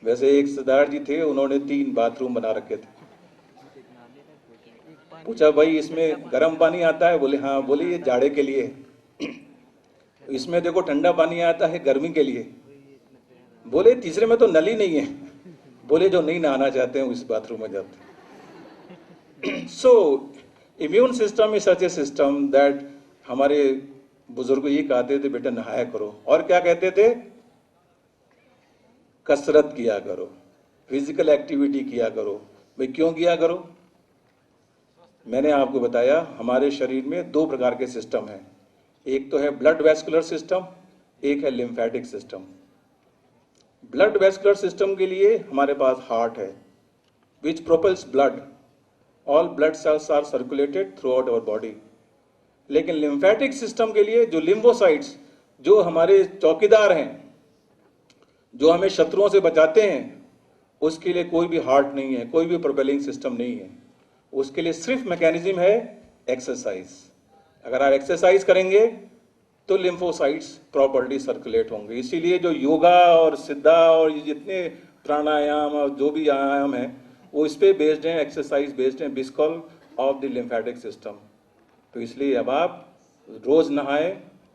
वैसे एक सरदार जी थे, उन्होंने 3 बाथरूम बना रखे थे। पूछा भाई इसमें गर्म पानी आता है? बोले हाँ। बोले ये जाड़े के लिए। इसमें देखो ठंडा पानी आता है गर्मी के लिए। बोले तीसरे में तो नल ही नहीं है। बोले जो नहीं नहाना चाहते हैं उस बाथरूम में जाते हैं। So immune system is such A system that हमारे बुजुर्ग ये कहते थे बेटा नहाया करो, और क्या कहते थे? कसरत किया करो, फिजिकल एक्टिविटी किया करो। भाई क्यों किया करो? मैंने आपको बताया हमारे शरीर में 2 प्रकार के सिस्टम हैं, एक तो है ब्लड वेस्कुलर सिस्टम, एक है lymphatic system. Blood vascular system के लिए हमारे पास हार्ट है, which propels blood, all blood cells are circulated throughout our body. लेकिन लिम्फेटिक सिस्टम के लिए जो लिम्फोसाइट्स, जो हमारे चौकीदार हैं, जो हमें शत्रुओं से बचाते हैं, उसके लिए कोई भी हार्ट नहीं है, कोई भी प्रोपेलिंग सिस्टम नहीं है। उसके लिए सिर्फ मैकेनिज्म है एक्सरसाइज। अगर आप एक्सरसाइज करेंगे तो लिम्फोसाइट्स प्रॉपर्ली सर्कुलेट होंगे। इसीलिए जो योगा और सिद्धा और ये जितने प्राणायाम और जो भी आयाम है वो इस पे बेस्ड हैं, एक्सरसाइज बेस्ड हैं, बिस्कॉल ऑफ द लिम्फेटिक सिस्टम। तो इसलिए अब आप रोज नहाएं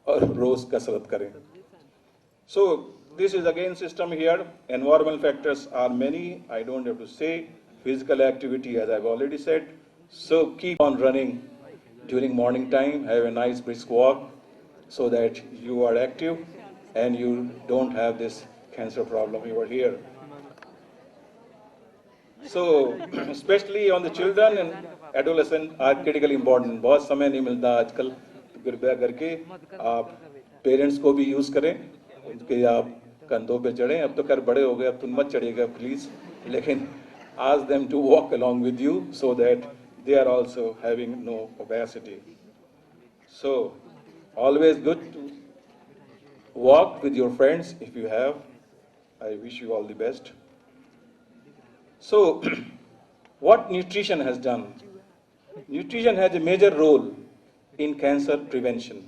और रोज कसरत करें. So this is again system here. Environmental factors are many. I don't have to say. Physical activity, as I've already said. So keep on running during morning time. Have a nice brisk walk so that you are active and you don't have this cancer problem over here. So especially on the children and adolescent are critically important. बहुत समय नहीं मिलता आजकल, तो कृपया करके आप parents को भी यूज करें, उनके आप कंधों पे चढ़ें. अब तो खैर बड़े हो गए, अब तुम मत चढ़िएगा प्लीज, लेकिन ask them to walk along with you so that they are also having no obesity. So always good to walk with your friends if you have. I wish you all the best. So, what nutrition has done? Nutrition has a major role in cancer prevention.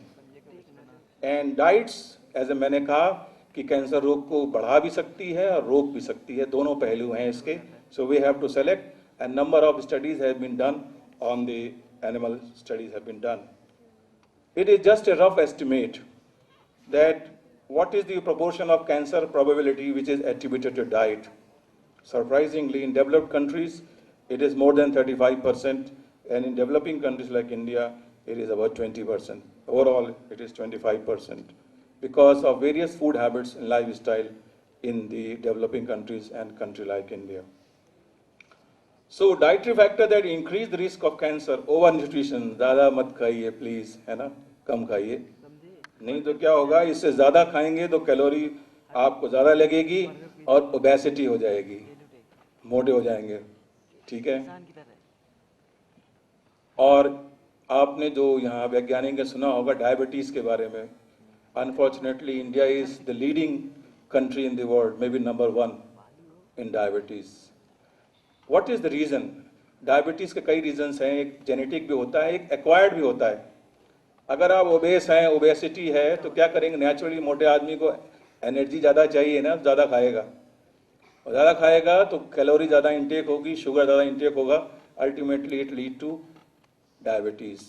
And diets, as मैंने कहा कि cancer रोग को बढ़ा भी सकती है और रोक भी सकती है, दोनों पहलू हैं इसके. So we have to select, and number of studies have been done on the animal studies have been done. It is just a rough estimate that what is the proportion of cancer probability which is attributed to diet. Surprisingly, in developed countries, it is more than 35%, and in developing countries like India, it is about 20%. Overall, it is 25% because of various food habits and lifestyle in the developing countries and country like India. So, dietary factor that increase the risk of cancer, over nutrition, ज़्यादा मत खाइए please, है ना, कम खाइए. नहीं तो क्या होगा, इससे ज़्यादा खाएंगे तो कैलोरी आपको ज़्यादा लगेगी और ओबेसिटी हो जाएगी, मोटे हो जाएंगे. ठीक है. और आपने जो यहाँ वैज्ञानिक ने सुना होगा डायबिटीज़ के बारे में. Unfortunately India is the leading country in the world, may be number 1 in diabetes. What is the reason? Diabetes के कई रीजंस हैं. एक जेनेटिक भी होता है, एक एक्वायर्ड भी होता है. अगर आप ओबेस हैं, ओबेसिटी है, तो क्या करेंगे, नेचुरली मोटे आदमी को एनर्जी ज़्यादा चाहिए ना, ज़्यादा खाएगा, और ज़्यादा खाएगा तो कैलोरी ज़्यादा इंटेक होगी, शुगर ज़्यादा इंटेक होगा, ultimately it lead two diabetes.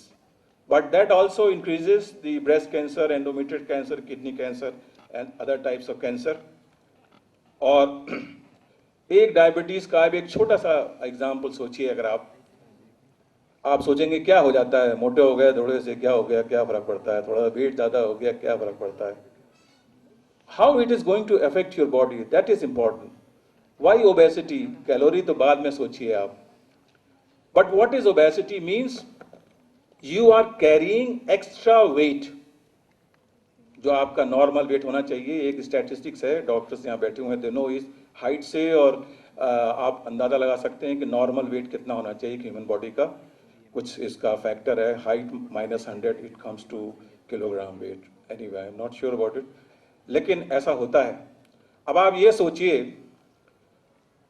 But that also increases the breast cancer, endometrial cancer, kidney cancer and other types of cancer. और एक डायबिटीज़ का आप एक छोटा सा एग्जाम्पल सोचिए. अगर आप सोचेंगे क्या हो जाता है, मोटे हो गए थोड़े से, क्या हो गया, क्या फर्क पड़ता है, थोड़ा वेट ज़्यादा हो गया, क्या फर्क पड़ता है. How it is going to affect your body, that is important. Why obesity? Calorie तो बाद में सोचिए आप. But what is obesity means you are carrying extra weight. जो आपका नॉर्मल वेट होना चाहिए, एक स्टैटिस्टिक्स है, डॉक्टर्स यहाँ बैठे हुए हैं, दे नो इस हाइट से, और आप अंदाज़ा लगा सकते हैं कि नॉर्मल वेट कितना होना चाहिए ह्यूमन बॉडी का. कुछ इसका फैक्टर है, height -100 it comes to kilogram weight. Anyway I am not sure about it, लेकिन ऐसा होता है. अब आप ये सोचिए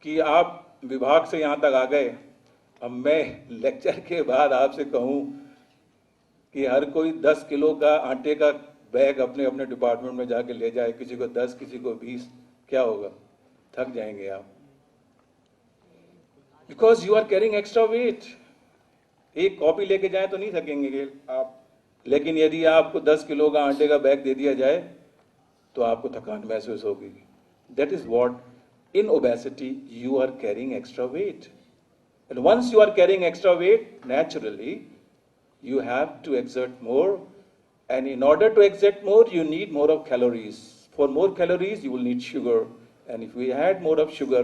कि आप विभाग से यहाँ तक आ गए. अब मैं लेक्चर के बाद आपसे कहूँ कि हर कोई 10 किलो का आटे का बैग अपने अपने डिपार्टमेंट में जाके ले जाए, किसी को 10, किसी को 20, क्या होगा? थक जाएंगे आप, because you are carrying extra weight. एक कॉपी लेके जाए तो नहीं थकेंगे आप, लेकिन यदि आपको 10 किलो का आटे का बैग दे दिया जाए तो आपको थकान महसूस होगी. That is what in obesity you are carrying extra weight. And once you are carrying extra weight, naturally you have to exert more, and in order to exert more you need more of calories. For more calories you will need sugar, and if we add more of sugar,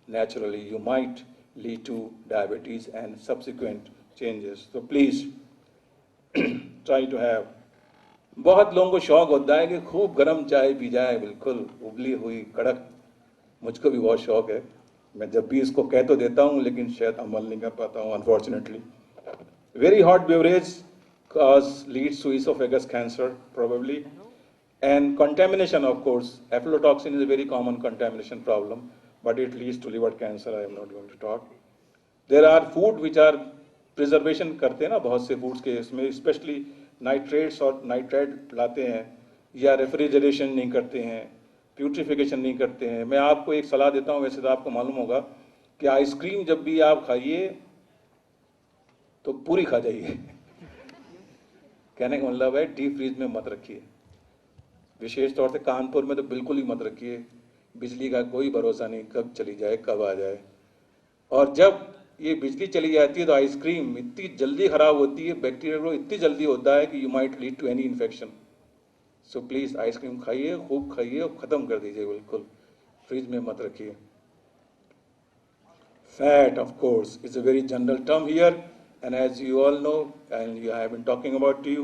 naturally you might lead to diabetes and subsequent changes. So please try to have. बहुत लोगों को शौक होता है कि खूब गर्म चाय पी जाए, बिल्कुल उबली हुई कड़क. मुझको भी बहुत शौक है. मैं जब भी इसको कह तो देता हूँ, लेकिन शायद अमल नहीं कर पाता हूँ, unfortunately. Very hot beverage leads to esophagus cancer probably, and contamination, of course. Aflatoxin is a very common contamination problem, but it leads to liver cancer. I am not going to talk. There are food which are preservation करते हैं ना, बहुत से foods के, इसमें especially nitrates और nitrate लाते हैं, या रेफ्रिजरेशन नहीं करते हैं, प्यूट्रिफिकेशन नहीं करते हैं. मैं आपको एक सलाह देता हूँ, वैसे तो आपको मालूम होगा कि आइसक्रीम जब भी आप खाइए तो पूरी खा जाइए. कहने का मतलब है डीप फ्रीज में मत रखिए, विशेष तौर से कानपुर में तो बिल्कुल ही मत रखिए। बिजली का कोई भरोसा नहीं, कब चली जाए कब आ जाए। और जब ये बिजली चली जाती है तो आइसक्रीम इतनी जल्दी खराब होती है, बैक्टीरिया ग्रो इतनी जल्दी होता है कि you might lead to any infection. So please ice cream खाइए, खूब खाइए और ख़त्म कर दीजिए, बिल्कुल फ्रिज में मत रखिए। Fat, of course, is a very general term here, and as you all know, and I have been talking about to you,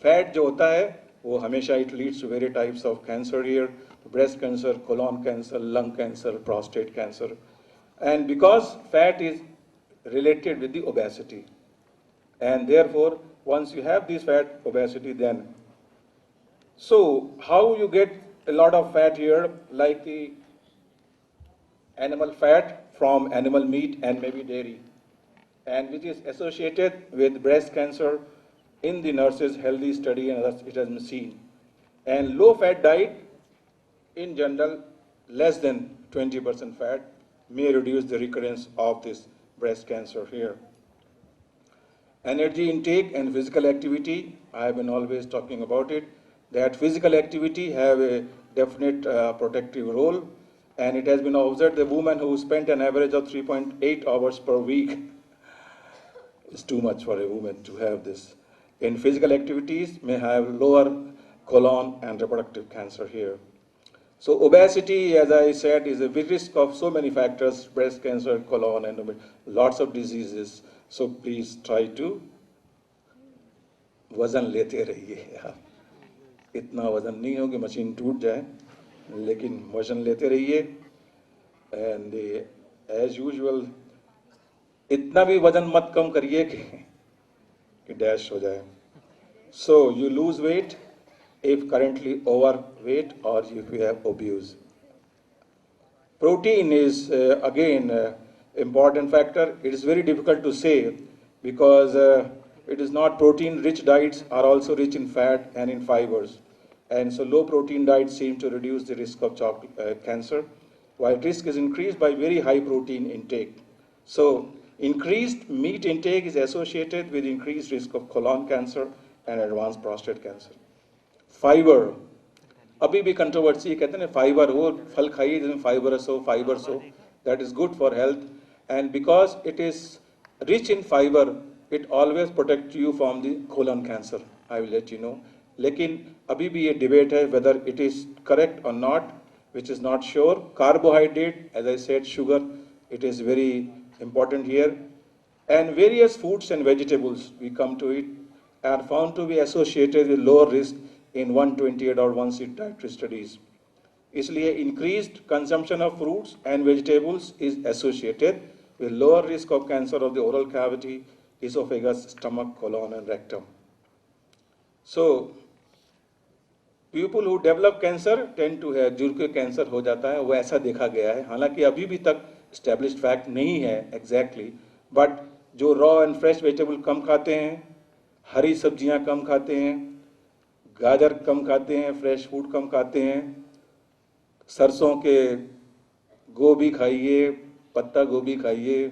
fat जो होता है वो हमेशा it leads to various types of cancer here, breast cancer, colon cancer, lung cancer, prostate cancer, and because fat is related with the obesity, and therefore once you have this fat obesity, then so how you get a lot of fat here, like the animal fat from animal meat and maybe dairy, and which is associated with breast cancer in the nurses' healthy study, and thus it has been seen. And low fat diet in general, less than 20% fat, may reduce the recurrence of this breast cancer here. Energy intake and physical activity, I have been always talking about it, that physical activity have a definite protective role, and it has been observed the woman who spent an average of 3.8 hours per week is too much for a woman to have this. In physical activities may have lower colon and reproductive cancer here. So obesity, as I said, is a big risk of so many factors, breast cancer, colon, and lots of diseases. So please try to वज़न लेते रहिए आप, इतना वज़न नहीं हो कि machine टूट जाए, लेकिन वज़न लेते रहिए। एंड एज यूजुअल इतना भी वज़न मत कम करिए कि डैश हो जाए। So you lose weight if currently overweight or if you have obese. Protein is again important factor. It is very difficult to say because it is not protein rich diets are also rich in fat and in fibers, and so low protein diets seem to reduce the risk of cancer, while risk is increased by very high protein intake. So increased meat intake is associated with increased risk of colon cancer and advanced prostate cancer. Fibre अभी भी controversy, कहते हैं ना fibre वो फल खाइए जिसमें fibrous हो, that is good for health, and because it is rich in fibre it always protect you from the colon cancer, I will let you know. लेकिन अभी भी ये डिबेट है वेदर इट इज करेक्ट और not, which is not sure. Carbohydrate, as I said, sugar, it is very important here, and various foods and vegetables, we come to it, are found to be associated with lower risk in 128 or 160 dietary studies. इसलिए increased consumption of fruits and vegetables is associated with lower risk of cancer of the oral cavity, esophagus, stomach, colon and rectum. So people who develop cancer tend to have, जिनको cancer हो जाता है वो ऐसा देखा गया है, हालांकि अभी भी तक established fact नहीं है exactly, but जो रॉ एंड फ्रेश वेजिटेबल कम खाते हैं, हरी सब्जियां कम खाते हैं, गाजर कम खाते हैं, फ्रेश फूड कम खाते हैं, सरसों के गोभी खाइए, पत्ता गोभी खाइए,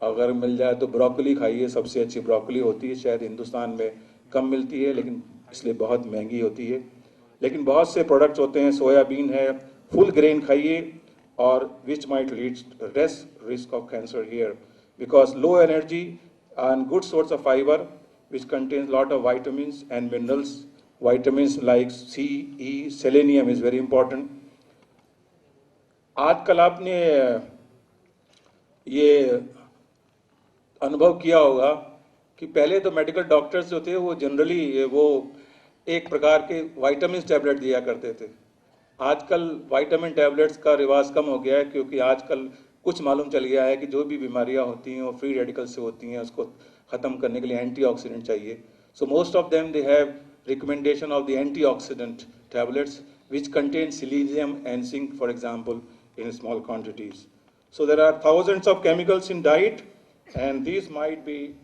अगर मिल जाए तो ब्रोकली खाइए, सबसे अच्छी ब्रोकली होती है, शायद हिंदुस्तान में कम मिलती है लेकिन इसलिए बहुत महंगी होती है। लेकिन बहुत से प्रोडक्ट्स होते हैं, सोयाबीन है, फुल ग्रेन खाइए, और which might leads less risk of cancer here because low energy and good source of fiber which contains lot of vitamins and minerals. Vitamins like C, E, selenium is very important. आजकल आपने ये अनुभव किया होगा कि पहले तो medical doctors जो थे वो जनरली वो एक प्रकार के विटामिन टैबलेट दिया करते थे। आजकल विटामिन टैबलेट्स का रिवाज कम हो गया है, क्योंकि आजकल कुछ मालूम चल गया है कि जो भी बीमारियां होती हैं वो फ्री रेडिकल से होती हैं, उसको ख़त्म करने के लिए एंटीऑक्सीडेंट चाहिए। So most of them they have recommendation of the antioxidant tablets which contain selenium and zinc, for example, in small quantities. So there are thousands of chemicals in diet, and these might be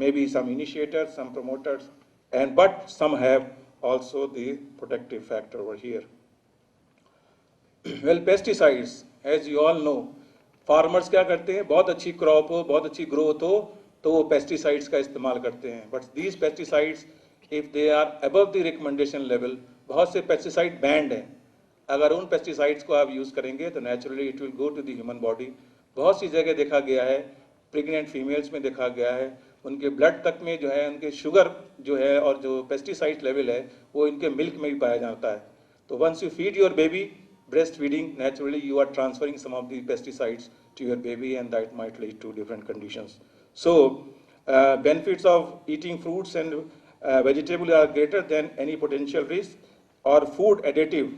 maybe some initiators, some promoters, but some have also the protective factor over here. Well, pesticides, as you all know, farmers क्या करते हैं, बहुत अच्छी crop हो, बहुत अच्छी growth हो तो वो pesticides का इस्तेमाल करते हैं, but these pesticides if they are above the recommendation level, बहुत से पेस्टिसाइड बैंड हैं, अगर उन पेस्टिसाइड्स को आप यूज़ करेंगे तो naturally it will go to the human body. बहुत सी जगह देखा गया है, प्रेग्नेंट फीमेल्स में देखा गया है, उनके ब्लड तक में जो है उनके शुगर जो है और जो पेस्टिसाइड लेवल है वो इनके मिल्क में भी पाया जाता है। तो once you feed your baby, breast feeding, naturally you are transferring some of the pesticides to your baby, and that might lead to different conditions. So benefits of eating fruits and vegetables are greater than any potential risk or food additive.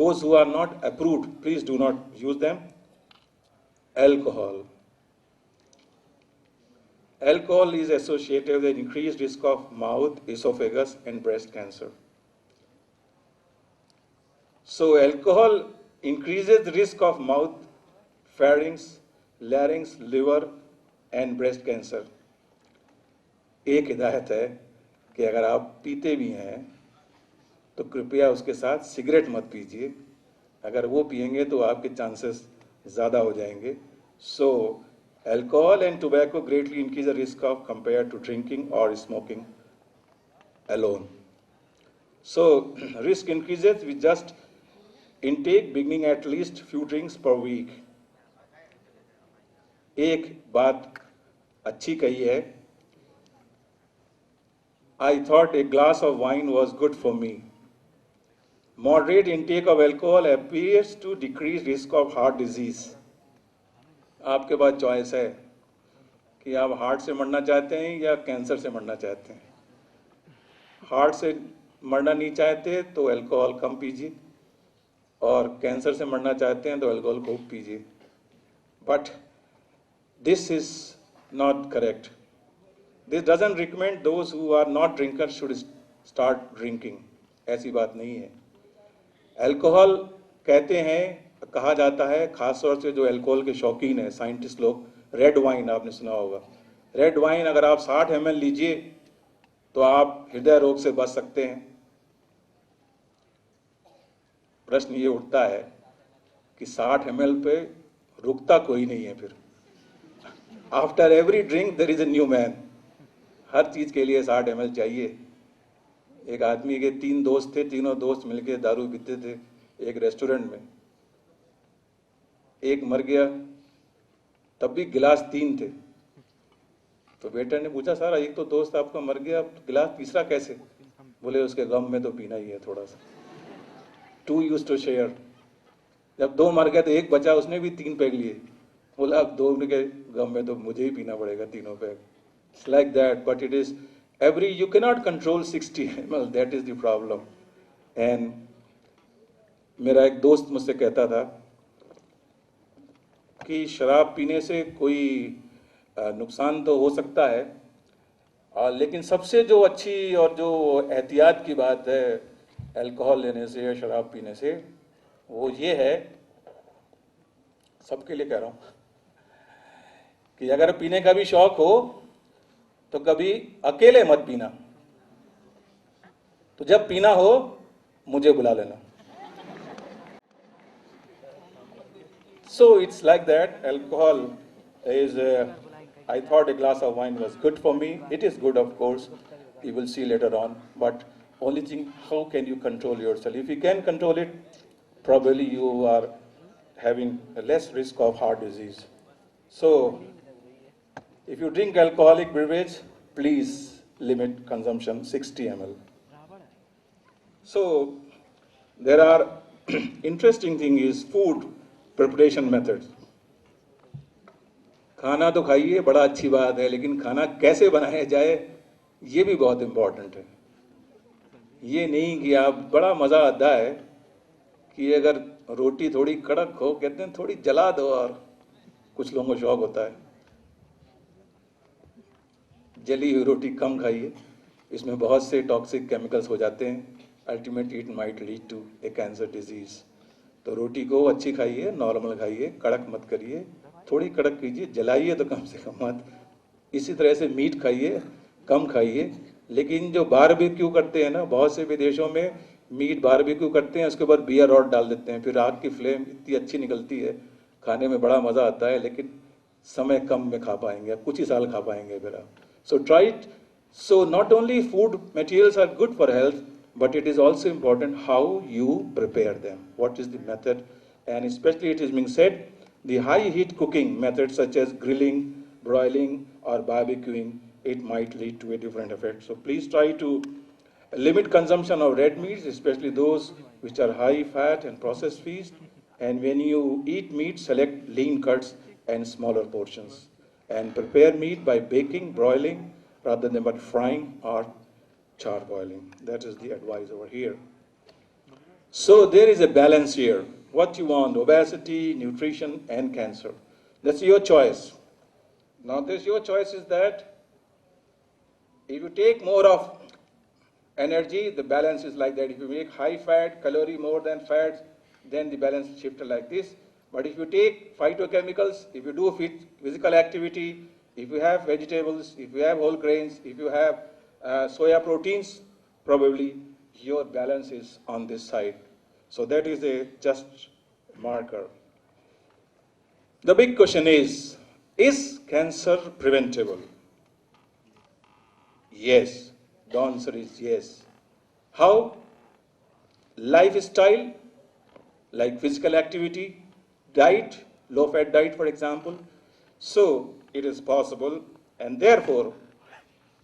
Those who are not approved, please do not use them. Alcohol. Alcohol is associated with an increased risk of mouth, esophagus and breast cancer. So alcohol increases the risk of mouth, pharynx, larynx, liver and breast cancer. एक हिदायत है कि अगर आप पीते भी हैं तो कृपया उसके साथ सिगरेट मत पीजिए, अगर वो पिएंगे तो आपके चांसेस ज़्यादा हो जाएंगे। So alcohol and tobacco greatly increase the risk of compared to drinking or smoking alone. So risk increases with just intake beginning at least few drinks per week. एक बात अच्छी कही है, I thought a glass of wine was good for me. Moderate intake of alcohol appears to decrease risk of heart disease. आपके पास choice है कि आप heart से मरना चाहते हैं या कैंसर से मरना चाहते हैं। हार्ट से मरना नहीं चाहते तो अल्कोहल कम पीजिए, और कैंसर से मरना चाहते हैं तो अल्कोहल खूब पीजिए। But this is not correct. This doesn't recommend those who are not drinker should start drinking, ऐसी बात नहीं है। अल्कोहल कहते हैं, कहा जाता है, खासतौर से जो अल्कोहल के शौकीन हैं साइंटिस्ट लोग, रेड वाइन आपने सुना होगा। रेड वाइन अगर आप 60 ml लीजिए तो आप हृदय रोग से बच सकते हैं। प्रश्न ये उठता है कि 60 ml पे रुकता कोई नहीं है फिर। After every drink there is a new man. हर चीज के लिए 60 ml चाहिए। एक आदमी के 3 दोस्त थे, तीनों दोस्त मिलके दारू पीते थे एक रेस्टोरेंट में। एक मर गया, तब भी गिलास 3 थे। तो वेटर ने पूछा, सर एक तो दोस्त आपका मर गया, तो गिलास तीसरा कैसे? बोले उसके गम में तो पीना ही है थोड़ा सा। 2 used to share। जब 2 मर गए तो एक बचा, उसने भी 3 पैग लिए। बोला अब 2 के गम में तो मुझे ही पीना पड़ेगा तीनों peg. It's like that, but it is you cannot control 60 ml, that is the problem। And मेरा एक दोस्त मुझसे कहता था कि शराब पीने से कोई नुकसान तो हो सकता है, लेकिन सबसे जो अच्छी और जो एहतियात की बात है अल्कोहल लेने से या शराब पीने से, वो ये है, सबके लिए कह रहा हूँ, कि अगर पीने का भी शौक हो तो कभी अकेले मत पीना। तो जब पीना हो मुझे बुला लेना। So it's like that. Alcohol is, I thought a glass of wine was good for me. It is good, of course. We will see later on. But only thing, how can you control yourself? If you can control it, probably you are having a less risk of heart disease. So, if you drink alcoholic beverage, please limit consumption 60 ml. So, there are interesting thing is food preparation methods. खाना तो खाइए, बड़ा अच्छी बात है, लेकिन खाना कैसे बनाया जाए ये भी बहुत इम्पोर्टेंट है। ये नहीं कि आप, बड़ा मज़ा आता है कि अगर रोटी थोड़ी कड़क हो, कहते हैं थोड़ी जला दो, और कुछ लोगों को शौक होता है। जली हुई रोटी कम खाइए, इसमें बहुत से टॉक्सिक केमिकल्स हो जाते हैं। Ultimately it might lead to a cancer disease. तो रोटी को अच्छी खाइए, नॉर्मल खाइए, कड़क मत करिए, थोड़ी कड़क कीजिए, जलाइए तो कम से कम मत। इसी तरह से मीट खाइए, कम खाइए। लेकिन जो बारबेक्यू करते हैं ना, बहुत से विदेशों में मीट बारबेक्यू करते हैं, उसके बाद बियर रॉड डाल देते हैं, फिर आग की फ्लेम इतनी अच्छी निकलती है, खाने में बड़ा मज़ा आता है, लेकिन समय कम में खा पाएंगे, कुछ ही साल खा पाएंगे फिर आप। So try So not only food materials are good for health, but it is also important how you prepare them. What is the method? And especially it is being said, the high heat cooking methods such as grilling, broiling or barbecuing, it might lead to a different effect. So please try to limit consumption of red meats, especially those which are high fat and processed feeds. And when you eat meat, select lean cuts and smaller portions. And prepare meat by baking, broiling, rather than by frying or charboiling. That is the advice over here. So there is a balance here. What you want, obesity, nutrition, and cancer. That's your choice. Now this your choice is that if you take more of energy, the balance is like that. If you make high fat, calorie more than fats, then the balance shifts like this. But if you take phytochemicals, if you do physical activity, if you have vegetables, if you have whole grains, if you have soya proteins, probably your balance is on this side. So that is a just marker. The big question is cancer preventable? Yes. The answer is yes. How? Lifestyle, like physical activity, diet, low-fat diet, for example. So it is possible, and therefore,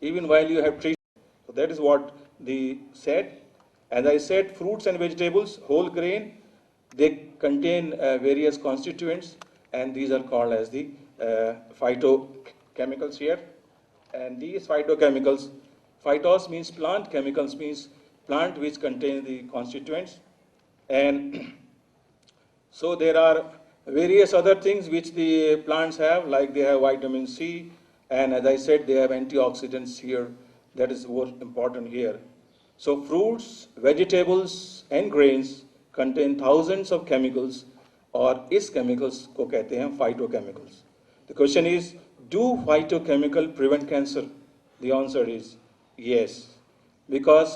even while you have treatment, so that is what they said. As I said, fruits and vegetables, whole grain, they contain various constituents, and these are called as the phytochemicals here. And these phytochemicals, phytos means plant, chemicals means plant which contain the constituents. And so there are various other things which the plants have, like they have vitamin C, and as I said, they have antioxidants here. That is more important here. So fruits, vegetables, and grains contain thousands of chemicals, और इस chemicals को कहते हैं phytochemicals. The question is, do phytochemical prevent cancer? The answer is yes, because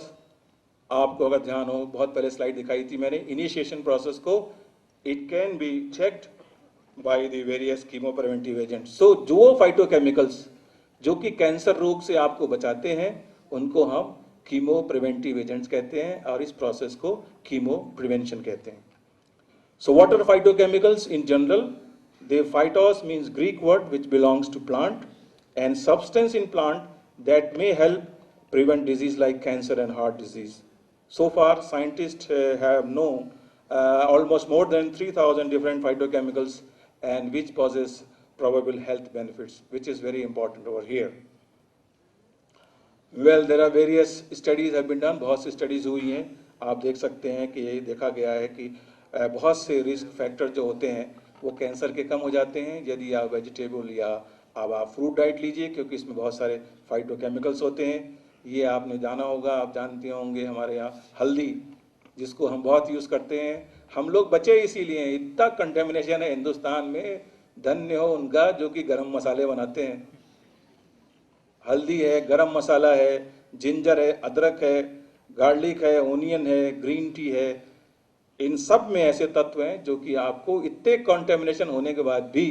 आपको अगर ध्यान हो, बहुत पहले स्लाइड दिखाई थी मैंने, इनिशिएशन प्रोसेस को it can be checked by the various chemopreventive agents. So जो फाइटोकेमिकल्स जो कि कैंसर रोग से आपको बचाते हैं, उनको हम कीमो प्रिवेंटिव एजेंट्स कहते हैं, और इस प्रोसेस को कीमो प्रिवेंशन कहते हैं. So what are phytochemicals in general? The phytos means Greek word which belongs to plant, and substance in plant that may help prevent disease like cancer and heart disease. So far, scientists have known almost more than 3,000 different phytochemicals and which possess probable health benefits, which is very important over here. Well, there are various studies have been done, बहुत सी studies हुई हैं. आप देख सकते हैं कि ये देखा गया है कि बहुत से रिस्क फैक्टर जो होते हैं वो कैंसर के कम हो जाते हैं यदि आप वेजिटेबल या आप फ्रूट डाइट लीजिए, क्योंकि इसमें बहुत सारे फाइटोकेमिकल्स होते हैं. ये आपने जाना होगा, आप जानते होंगे, हमारे यहाँ हल्दी जिसको हम बहुत यूज़ करते हैं, हम लोग बचे इसीलिए, इतना कंटेमिनेशन है हिंदुस्तान में, धन्य हो उनका जो कि गरम मसाले बनाते हैं. हल्दी है, गरम मसाला है, जिंजर है, अदरक है, गार्लिक है, ओनियन है, ग्रीन टी है, इन सब में ऐसे तत्व हैं जो कि आपको इतने कंटेमिनेशन होने के बाद भी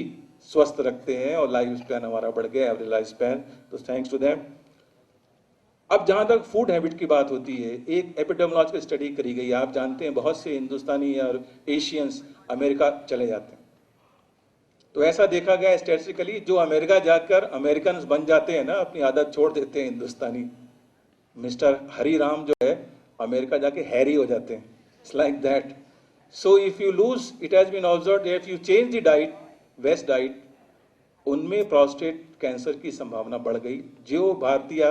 स्वस्थ रखते हैं और लाइफ स्पैन हमारा बढ़ गया, एवरेज लाइफ स्पैन, तो थैंक्स टू देम. अब जहाँ तक फूड हैबिट की बात होती है, एक एपिडेमियोलॉजिकल स्टडी करी गई. आप जानते हैं बहुत से हिंदुस्तानी और एशियंस अमेरिका चले जाते हैं, तो ऐसा देखा गया स्टैटिस्टिकली, जो अमेरिका जाकर अमेरिकन बन जाते हैं ना, अपनी आदत छोड़ देते हैं हिंदुस्तानी. मिस्टर हरिराम जो है अमेरिका जाके हैरी हो जाते हैं. It's like that. So if you lose, it has been observed that if you change the diet, West diet, उनमें प्रोस्टेट कैंसर की संभावना बढ़ गई. जो भारतीय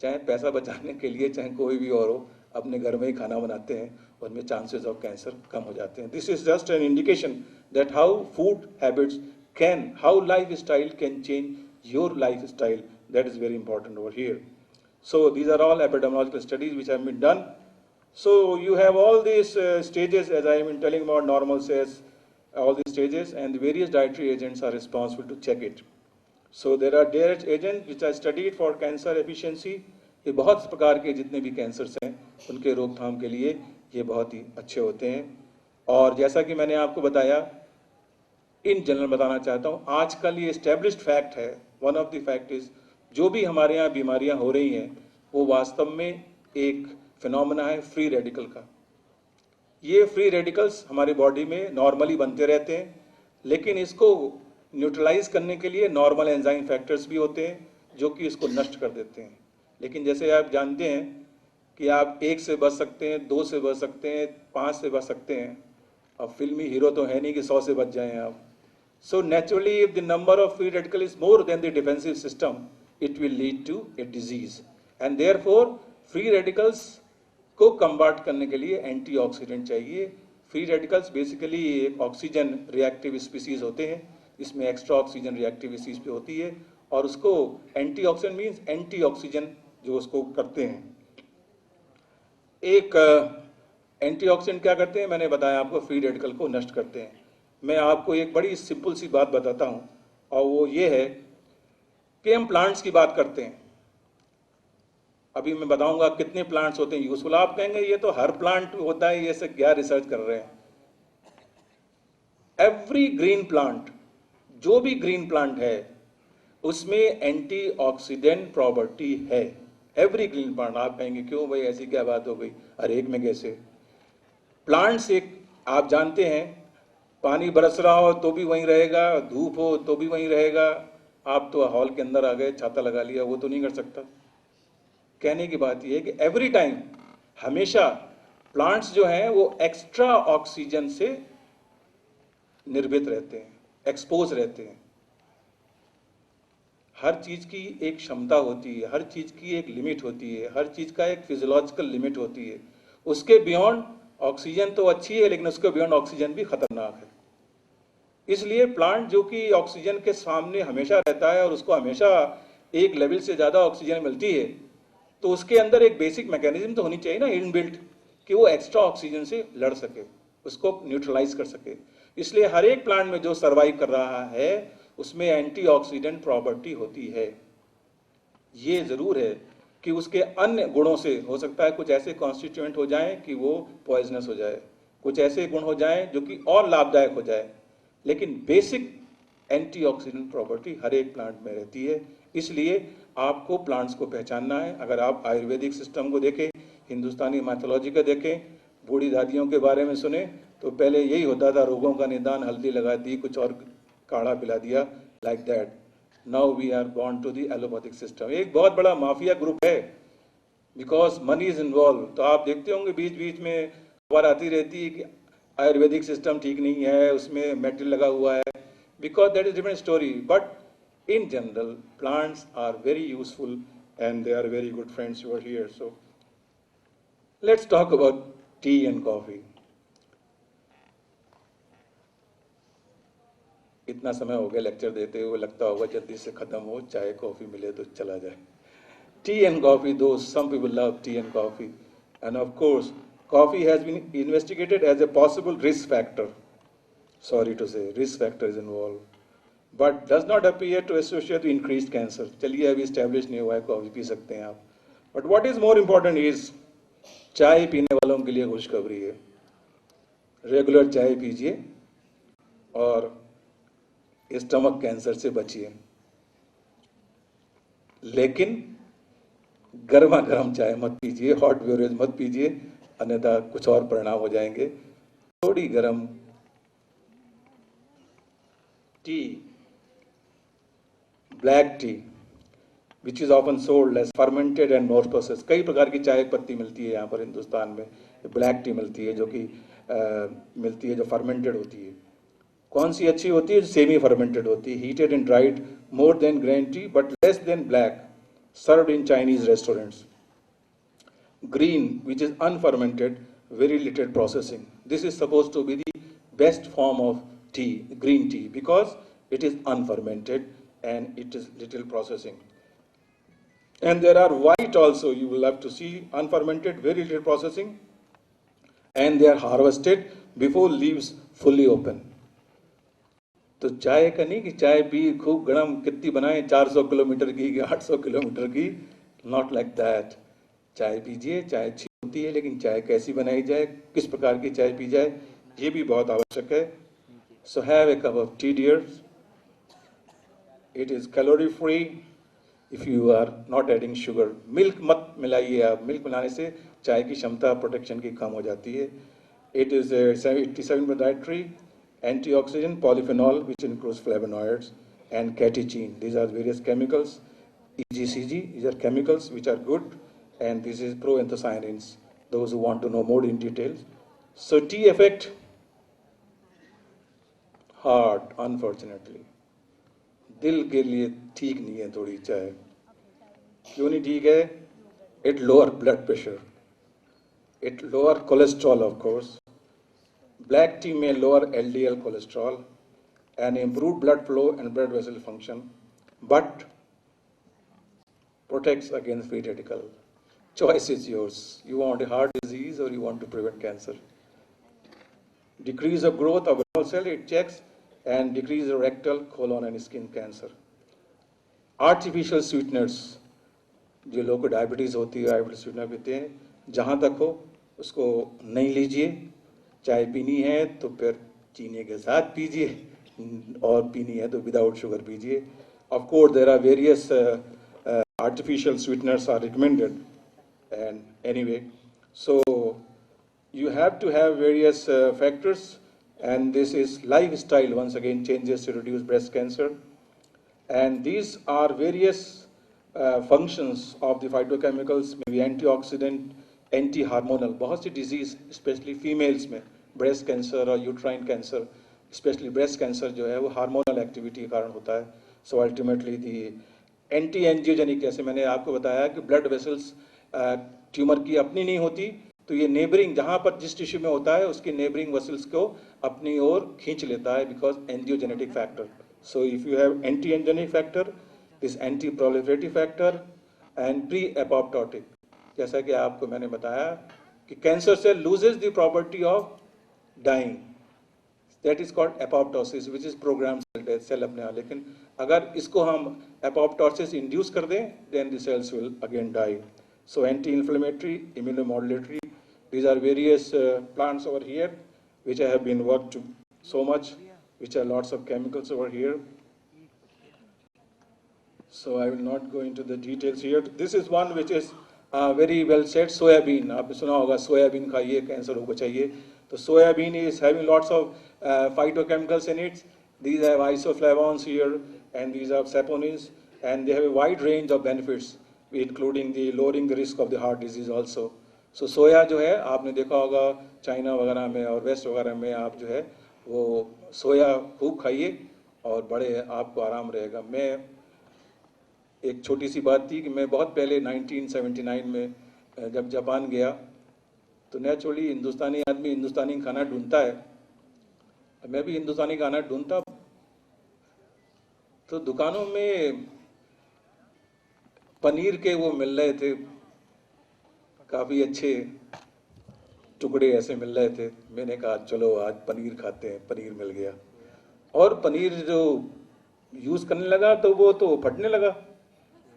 चाहे पैसा बचाने के लिए चाहे कोई भी और हो, अपने घर में ही खाना बनाते हैं, उनमें चांसेस ऑफ कैंसर कम हो जाते हैं. This is just an indication that how food habits can, how life style can change your life style. That is very important over here. So these are all epidemiological studies which have been done. So you have all these stages, as I have been telling about normal cells, all these stages, and the various dietary agents are responsible to check it. So there are dietary agents which are studied for cancer efficiency. ये बहुत प्रकार के जितने भी cancers हैं उनके रोकथाम के लिए ये बहुत ही अच्छे होते हैं. और जैसा कि मैंने आपको बताया, इन जनरल बताना चाहता हूँ, आजकल ये एस्टेब्लिश्ड फैक्ट है, one of the fact is जो भी हमारे यहाँ बीमारियाँ हो रही हैं वो वास्तव में एक फिनोमेना है फ्री रेडिकल का। ये फ्री रेडिकल्स हमारी बॉडी में नॉर्मली बनते रहते हैं, लेकिन इसको न्यूट्रलाइज करने के लिए नॉर्मल एंजाइम फैक्टर्स भी होते हैं जो कि इसको नष्ट कर देते हैं। लेकिन जैसे आप जानते हैं कि आप 1 से बच सकते हैं, 2 से बच सकते हैं, 5 से बच सकते हैं। अब फिल्मी हीरो तो है नहीं कि 100 से बच जाएं आप। So naturally, if the number of free radical is more than the defensive system, it will lead to a disease. And therefore, free radicals को कम्बाट करने के लिए एंटीऑक्सीडेंट चाहिए। फ्री रेडिकल्स बेसिकली एक ऑक्सीजन रिएक्टिव स्पीसीज होते हैं, इसमें extra oxygen reactive species पे होती है, और उसको एंटीऑक्सीडेंट मीन्स एंटीऑक्सीजन जो उसको करते हैं। एक एंटीऑक्सीडेंट क्या करते हैं, मैंने बताया आपको, फ्री रेडिकल को नष्ट करते हैं। मैं आपको एक बड़ी सिंपल सी बात बताता हूं, और वो ये है कि हम प्लांट्स की बात करते हैं। अभी मैं बताऊंगा कितने प्लांट्स होते हैं यूजफुल। आप कहेंगे ये तो हर प्लांट होता है, ये से क्या रिसर्च कर रहे हैं। एवरी ग्रीन प्लांट, जो भी ग्रीन प्लांट है उसमें एंटीऑक्सीडेंट प्रॉपर्टी है। Every green plant. आप कहेंगे क्यों भाई, ऐसी क्या बात हो गई, हर एक में कैसे? प्लांट्स एक, आप जानते हैं, पानी बरस रहा हो तो भी वहीं रहेगा, धूप हो तो भी वहीं रहेगा। आप तो हॉल के अंदर आ गए, छाता लगा लिया, वो तो नहीं कर सकता। कहने की बात यह है कि एवरी टाइम, हमेशा प्लांट्स जो हैं वो एक्स्ट्रा ऑक्सीजन से निर्भीत रहते हैं, एक्सपोज रहते हैं। हर चीज की एक क्षमता होती है, हर चीज की एक लिमिट होती है, हर चीज का एक फिजियोलॉजिकल लिमिट होती है। उसके बियॉन्ड ऑक्सीजन तो अच्छी है, लेकिन उसके बियॉन्ड ऑक्सीजन भी खतरनाक है। इसलिए प्लांट जो कि ऑक्सीजन के सामने हमेशा रहता है और उसको हमेशा एक लेवल से ज़्यादा ऑक्सीजन मिलती है, तो उसके अंदर एक बेसिक मैकेनिज्म तो होनी चाहिए ना इनबिल्ट, कि वो एक्स्ट्रा ऑक्सीजन से लड़ सके, उसको न्यूट्रलाइज कर सके। इसलिए हर एक प्लांट में जो सर्वाइव कर रहा है उसमें एंटीऑक्सीडेंट प्रॉपर्टी होती है। ये ज़रूर है कि उसके अन्य गुणों से हो सकता है कुछ ऐसे कॉन्स्टिट्यूएंट हो जाएं कि वो पॉइजनस हो जाए, कुछ ऐसे गुण हो जाएं जो कि और लाभदायक हो जाए, लेकिन बेसिक एंटीऑक्सीडेंट प्रॉपर्टी हर एक प्लांट में रहती है। इसलिए आपको प्लांट्स को पहचानना है। अगर आप आयुर्वेदिक सिस्टम को देखें, हिंदुस्तानी मैथोलॉजी को देखें, बूढ़ी दादियों के बारे में सुने, तो पहले यही होता था, रोगों का निदान हल्दी लगा दी, कुछ और काढ़ा पिला दिया, like that. Now we are gone to the allopathic system. एक बहुत बड़ा माफिया ग्रुप है, बिकॉज मनी इज इन्वॉल्व। तो आप देखते होंगे बीच बीच में खबर आती रहती है कि आयुर्वेदिक सिस्टम ठीक नहीं है, उसमें मेटल लगा हुआ है, because that is different story. But in general, plants are very useful and they are very good friends over here. So let's talk about tea and coffee. इतना समय हो गया लेक्चर देते हुए, लगता होगा जल्दी से खत्म हो, चाय कॉफी मिले तो चला जाए। Tea and coffee, though some people love tea and coffee, and of course coffee has been investigated as a possible risk factor. Sorry to say, risk factor is involved, but does not appear to associate with increased cancer. चलिए अभी established नहीं हुआ है, coffee P सकते हैं आप। But what is more important is, चाय पीने वालों के लिए खुशखबरी है। रेगुलर चाय पीजिए और स्टमक कैंसर से बचिए, लेकिन गर्मा गर्म चाय मत पीजिए, हॉट बेवरेज मत पीजिए, अन्यथा कुछ और परिणाम हो जाएंगे। थोड़ी गर्म tea, black tea, which is often sold as fermented and not processed. कई प्रकार की चाय पत्ती मिलती है यहाँ पर हिंदुस्तान में। ब्लैक टी मिलती है जो कि मिलती है जो फर्मेंटेड होती है। कौन सी अच्छी होती है? जो सेमी फर्मेंटेड होती है, heated and dried more than green tea but less than black, served in Chinese restaurants. Green, which is unfermented, very little processing. This is supposed to be the best form of tea, green tea, because it is unfermented and it is little processing. And there are white also, you will have to see, unfermented, very little processing, and they are harvested before leaves fully open. तो चाय का नहीं कि चाय P खूब गरम कितनी बनाए 400 किलोमीटर की 800 किलोमीटर की, नॉट लाइक दैट। चाय पीजिए, चाय अच्छी होती है, लेकिन चाय कैसी बनाई जाए, किस प्रकार की चाय पी जाए, ये भी बहुत आवश्यक है। So have a cup of tea dears, it is calorie free, if you are not adding sugar. Milk मत मिलाइए आप, मिल्क मिलाने से चाय की क्षमता प्रोटेक्शन की कम हो जाती है। इट इज़ 87 में dietary, antioxidant, polyphenol, which includes flavonoids, and catechin. These are various chemicals. EGCG, these are chemicals which are good, and this is proanthocyanins, those who want to know more in detail. So tea effect, hard, unfortunately. दिल के लिए ठीक नहीं है थोड़ी चाय। क्यों नहीं ठीक है? It lower blood pressure. It lower cholesterol, of course. Black tea may lower LDL cholesterol and improve blood flow and blood vessel function, but protects against free radical. Choice is yours. You want a heart disease or you want to prevent cancer. Decrease of growth of renal cell, it checks, and decrease of rectal, colon and skin cancer. Artificial sweeteners, जो लोग को diabetes होती है, artificial sweetener पीते हैं, जहाँ तक हो उसको नहीं लीजिए। चाय पीनी है तो फिर चीनी के साथ पीजिए, और पीनी है तो विदाउट शुगर पीजिए। Of course there are various artificial sweeteners are recommended, and anyway, so you have to have various factors, and this is lifestyle once again changes to reduce breast cancer, and these are various functions of the phytochemicals, maybe antioxidant, anti-hormonal। बहुत सी disease especially females में breast cancer और uterine cancer, especially breast cancer जो है वो hormonal activity के कारण होता है। So ultimately the anti angiogenic, जैसे मैंने आपको बताया कि ब्लड वेसल्स ट्यूमर की अपनी नहीं होती, तो ये नेबरिंग जहाँ पर जिस टिश्यू में होता है उसकी नेबरिंग वेसल्स को अपनी ओर खींच लेता है, because angiogenetic factor. So if you have anti angiogenic factor, this anti proliferative factor and pre apoptotic, जैसा कि आपको मैंने बताया कि cancer cell loses the property of dying, that is called apoptosis, which is program cell death, cell अपने यहाँ। लेकिन अगर इसको हम एपोप्टोसिस इंड्यूस कर दें, then the cells will again die. So anti inflammatory, immunomodulatory, these are various plants over here which I have been worked to so much, which are lots of chemicals over here, so I will not go into the details here. This is one which is very well said, soybean। आपने सुना होगा soybean खाइए cancer को बचाइए। तो soybean is having lots of phytochemicals in it. These have isoflavones here, and these are saponins, and they have a wide range of benefits, including the lowering the risk of the heart disease also. सो सोया जो है आपने देखा होगा China वगैरह में और waste वगैरह में, आप जो है वो सोया खूब खाइए और बड़े आपको आराम रहेगा। मैं एक छोटी सी बात थी कि मैं बहुत पहले 1979 में जब जापान गया, तो नेचुरली हिंदुस्तानी आदमी हिंदुस्तानी खाना ढूंढता है, मैं भी हिंदुस्तानी खाना ढूंढता। तो दुकानों में पनीर के वो मिल रहे थे, काफ़ी अच्छे टुकड़े ऐसे मिल रहे थे। मैंने कहा चलो आज पनीर खाते हैं, पनीर मिल गया। और पनीर जो यूज़ करने लगा तो वो तो फटने लगा,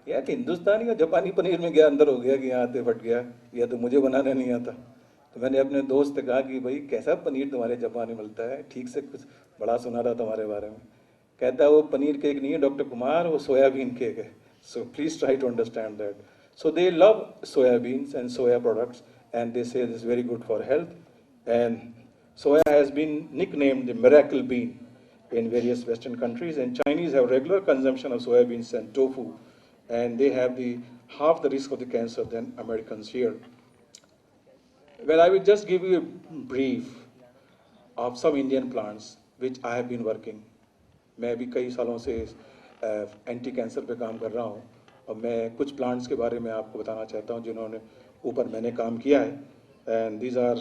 या कि हिंदुस्तानी या जापानी पनीर में गया, अंदर हो गया कि यहाँ आते फट गया, या तो मुझे बनाना नहीं आता। तो मैंने अपने दोस्त से कहा कि भाई कैसा पनीर तुम्हारे जापान में मिलता है, ठीक से कुछ बड़ा सुना था तुम्हारे बारे में। कहता वो पनीर केक नहीं है डॉक्टर कुमार, वो सोयाबीन केक है। So please try to understand that. So they love soybeans and soya products, and they say this is very good for health. And soya has been nicknamed the miracle bean in various Western countries, and Chinese have regular consumption of soybeans and tofu, and they have half the risk of the cancer than Americans here. Well, I will just give you a brief of some Indian plants which I have been working. मैं भी कई सालों से anti cancer पे काम कर रहा हूँ, और मैं कुछ प्लांट्स के बारे में आपको बताना चाहता हूँ जिन्होंने ऊपर मैंने काम किया है। And these are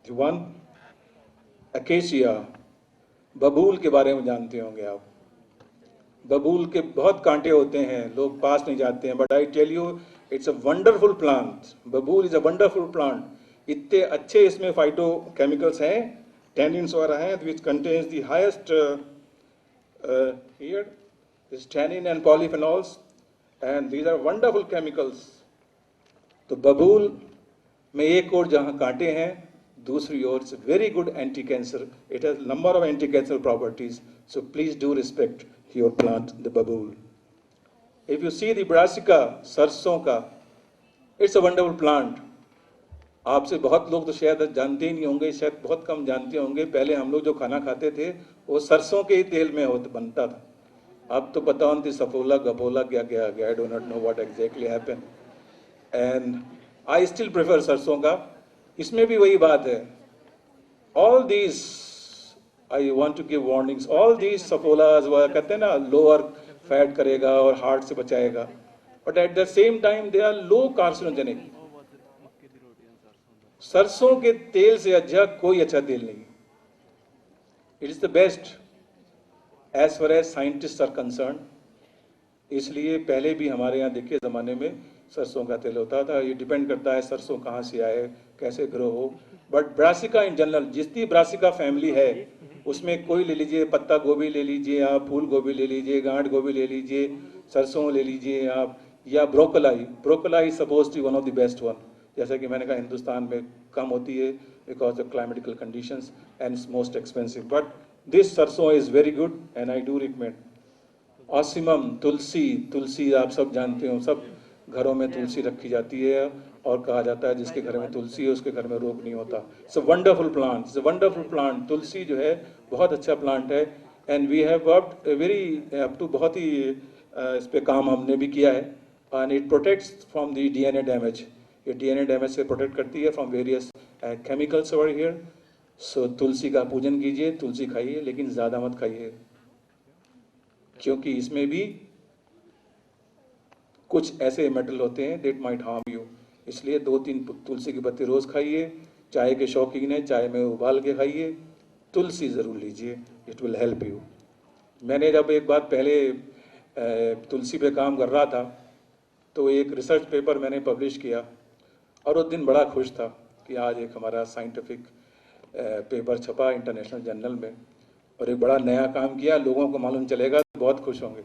the one acacia. बबूल के बारे में जानते होंगे आप। बबूल के बहुत कांटे होते हैं, लोग पास नहीं जाते हैं, but I tell you it's a wonderful plant. बबूल इज़ अ वंडरफुल प्लांट। इतने अच्छे इसमें फाइटो केमिकल्स हैं, टैनिन्स वगैरह हैं, which contains the highest here this tannin and polyphenols, and these are wonderful chemicals. तो बबूल में एक और जहाँ कांटे हैं, दूसरी ओर it's very good anti-cancer. It has number of anti-cancer properties. So please do respect your plant, the babool. If you see the brassica, सरसों का, it's a wonderful plant. आपसे बहुत लोग तो शायद जानते ही नहीं होंगे, शायद बहुत कम जानते होंगे। पहले हम लोग जो खाना खाते थे वो सरसों के ही तेल में बनता था। अब तो पता नहीं सफोला गपोला क्या क्या आ गया, I do not know what exactly happen, and I still prefer sarson का। इसमें भी वही बात है, all these I want to give warnings, all these Saffolas वह कहते हैं ना लोअर फैट करेगा और हार्ट से बचाएगा, but at the same time they are low carcinogenic. सरसों के तेल से अच्छा कोई अच्छा तेल नहीं। It is the best as far as scientist are concern. इसलिए पहले भी हमारे यहाँ देखिए ज़माने में सरसों का तेल होता था। ये डिपेंड करता है सरसों कहाँ से आए, कैसे ग्रो हो, बट ब्रासिका इन जनरल, जितनी ब्रासिका फैमिली है उसमें कोई ले लीजिए, पत्ता गोभी ले लीजिए आप, फूल गोभी ले लीजिए, गांठ गोभी ले लीजिए, सरसों ले लीजिए आप, या broccoli. Broccoli suppose to one of the best one. जैसा कि मैंने कहा हिंदुस्तान में कम होती है because of climatical conditions and it's most expensive, but this sarson is very good and I do recommend. Ocimum, tulsi, tulsi आप सब जानते हो, सब घरों में तुलसी रखी जाती है और कहा जाता है जिसके घर में तुलसी है उसके घर में रोग नहीं होता। It's a wonderful plant, it's a wonderful plant. Tulsi जो है बहुत अच्छा प्लांट है and we have worked very up to, बहुत ही इस पे काम हमने भी किया है, and it protects from the DNA damage. ये डीएनए डैमेज से प्रोटेक्ट करती है from various chemicals over here. So tulsi का पूजन कीजिए, तुलसी खाइए, लेकिन ज़्यादा मत खाइए क्योंकि इसमें भी कुछ ऐसे मेटल होते हैं दैट माइट हार्म यू। इसलिए 2-3 तुलसी की पत्ती रोज़ खाइए। चाय के शौकीन है, चाय में उबाल के खाइए, तुलसी ज़रूर लीजिए, इट विल हेल्प यू। मैंने जब एक बार पहले तुलसी पे काम कर रहा था तो एक रिसर्च पेपर मैंने पब्लिश किया और उस दिन बड़ा खुश था कि आज एक हमारा साइंटिफिक पेपर छपा इंटरनेशनल जर्नल में और एक बड़ा नया काम किया, लोगों को मालूम चलेगा तो बहुत खुश होंगे।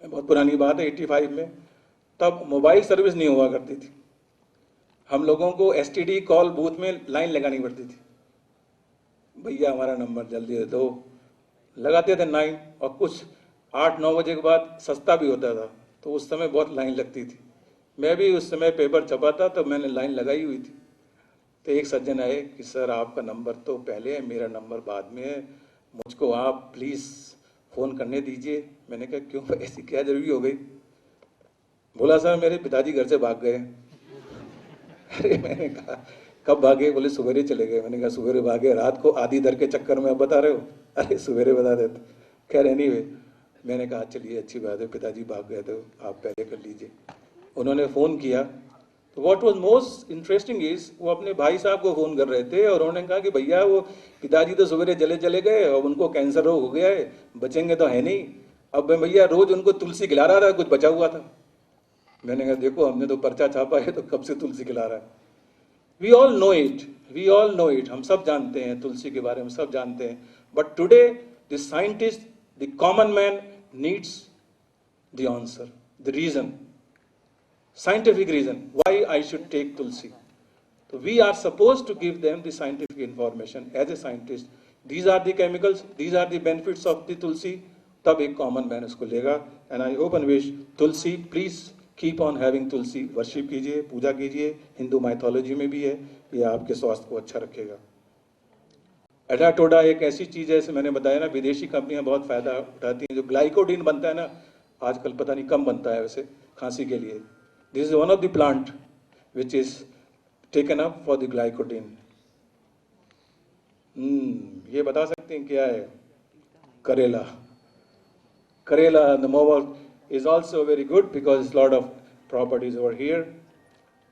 बहुत पुरानी बात है 85 में, तब मोबाइल सर्विस नहीं हुआ करती थी। हम लोगों को एसटीडी कॉल बूथ में लाइन लगानी पड़ती थी, भैया हमारा नंबर जल्दी दे दो, लगाते थे लाइन, और कुछ 8-9 बजे के बाद सस्ता भी होता था तो उस समय बहुत लाइन लगती थी। मैं भी उस समय पेपर छपा था तो मैंने लाइन लगाई हुई थी। तो एक सज्जन आए कि सर आपका नंबर तो पहले है, मेरा नंबर बाद में है, मुझको आप प्लीज़ फ़ोन करने दीजिए। मैंने कहा क्यों, ऐसी क्या जरूरी हो गई? बोला सर मेरे पिताजी घर से भाग गए। अरे मैंने कहा कब भागे? बोले सवेरे चले गए। मैंने कहा सवेरे भागे, रात को आधी दर के चक्कर में अब बता रहे हो? अरे सवेरे बता देते। खैर एनीवे, मैंने कहा चलिए अच्छी बात है, पिताजी भाग गए तो आप पहले कर लीजिए। उन्होंने फ़ोन किया तो what was most interesting is वो अपने भाई साहब को फ़ोन कर रहे थे और उन्होंने कहा कि भैया वो पिताजी तो सवेरे चले गए और उनको कैंसर रोग हो गया है, बचेंगे तो है नहीं। अब मैं भैया रोज़ उनको तुलसी खिला रहा था, कुछ बचा हुआ था। मैंने कहा देखो हमने तो पर्चा छापा है तो कब से तुलसी खिला रहा है। We all know it, we all know it, हम सब जानते हैं तुलसी के बारे में, सब जानते हैं, but today the scientist, the common man needs the answer, the reason, scientific reason why I should take tulsi. So we are supposed to give them the scientific information as a scientist. These are the chemicals, these are the benefits of the tulsi. तब एक common man उसको लेगा। And I hope and wish Tulsi, please keep on having Tulsi, worship कीजिए, पूजा कीजिए। Hindu mythology में भी है, ये आपके स्वास्थ्य को अच्छा रखेगा। एडाटोडा एक ऐसी चीज़ है, जैसे मैंने बताया ना, विदेशी कंपनियां बहुत फ़ायदा उठाती हैं। जो ग्लाइकोडिन बनता है ना, आजकल पता नहीं कम बनता है वैसे खांसी के लिए। This is one of the plant which is taken up for the glycogen. ये बता सकते हैं क्या है? करेला। करेला, the mower is also very good because it's lot of properties over here.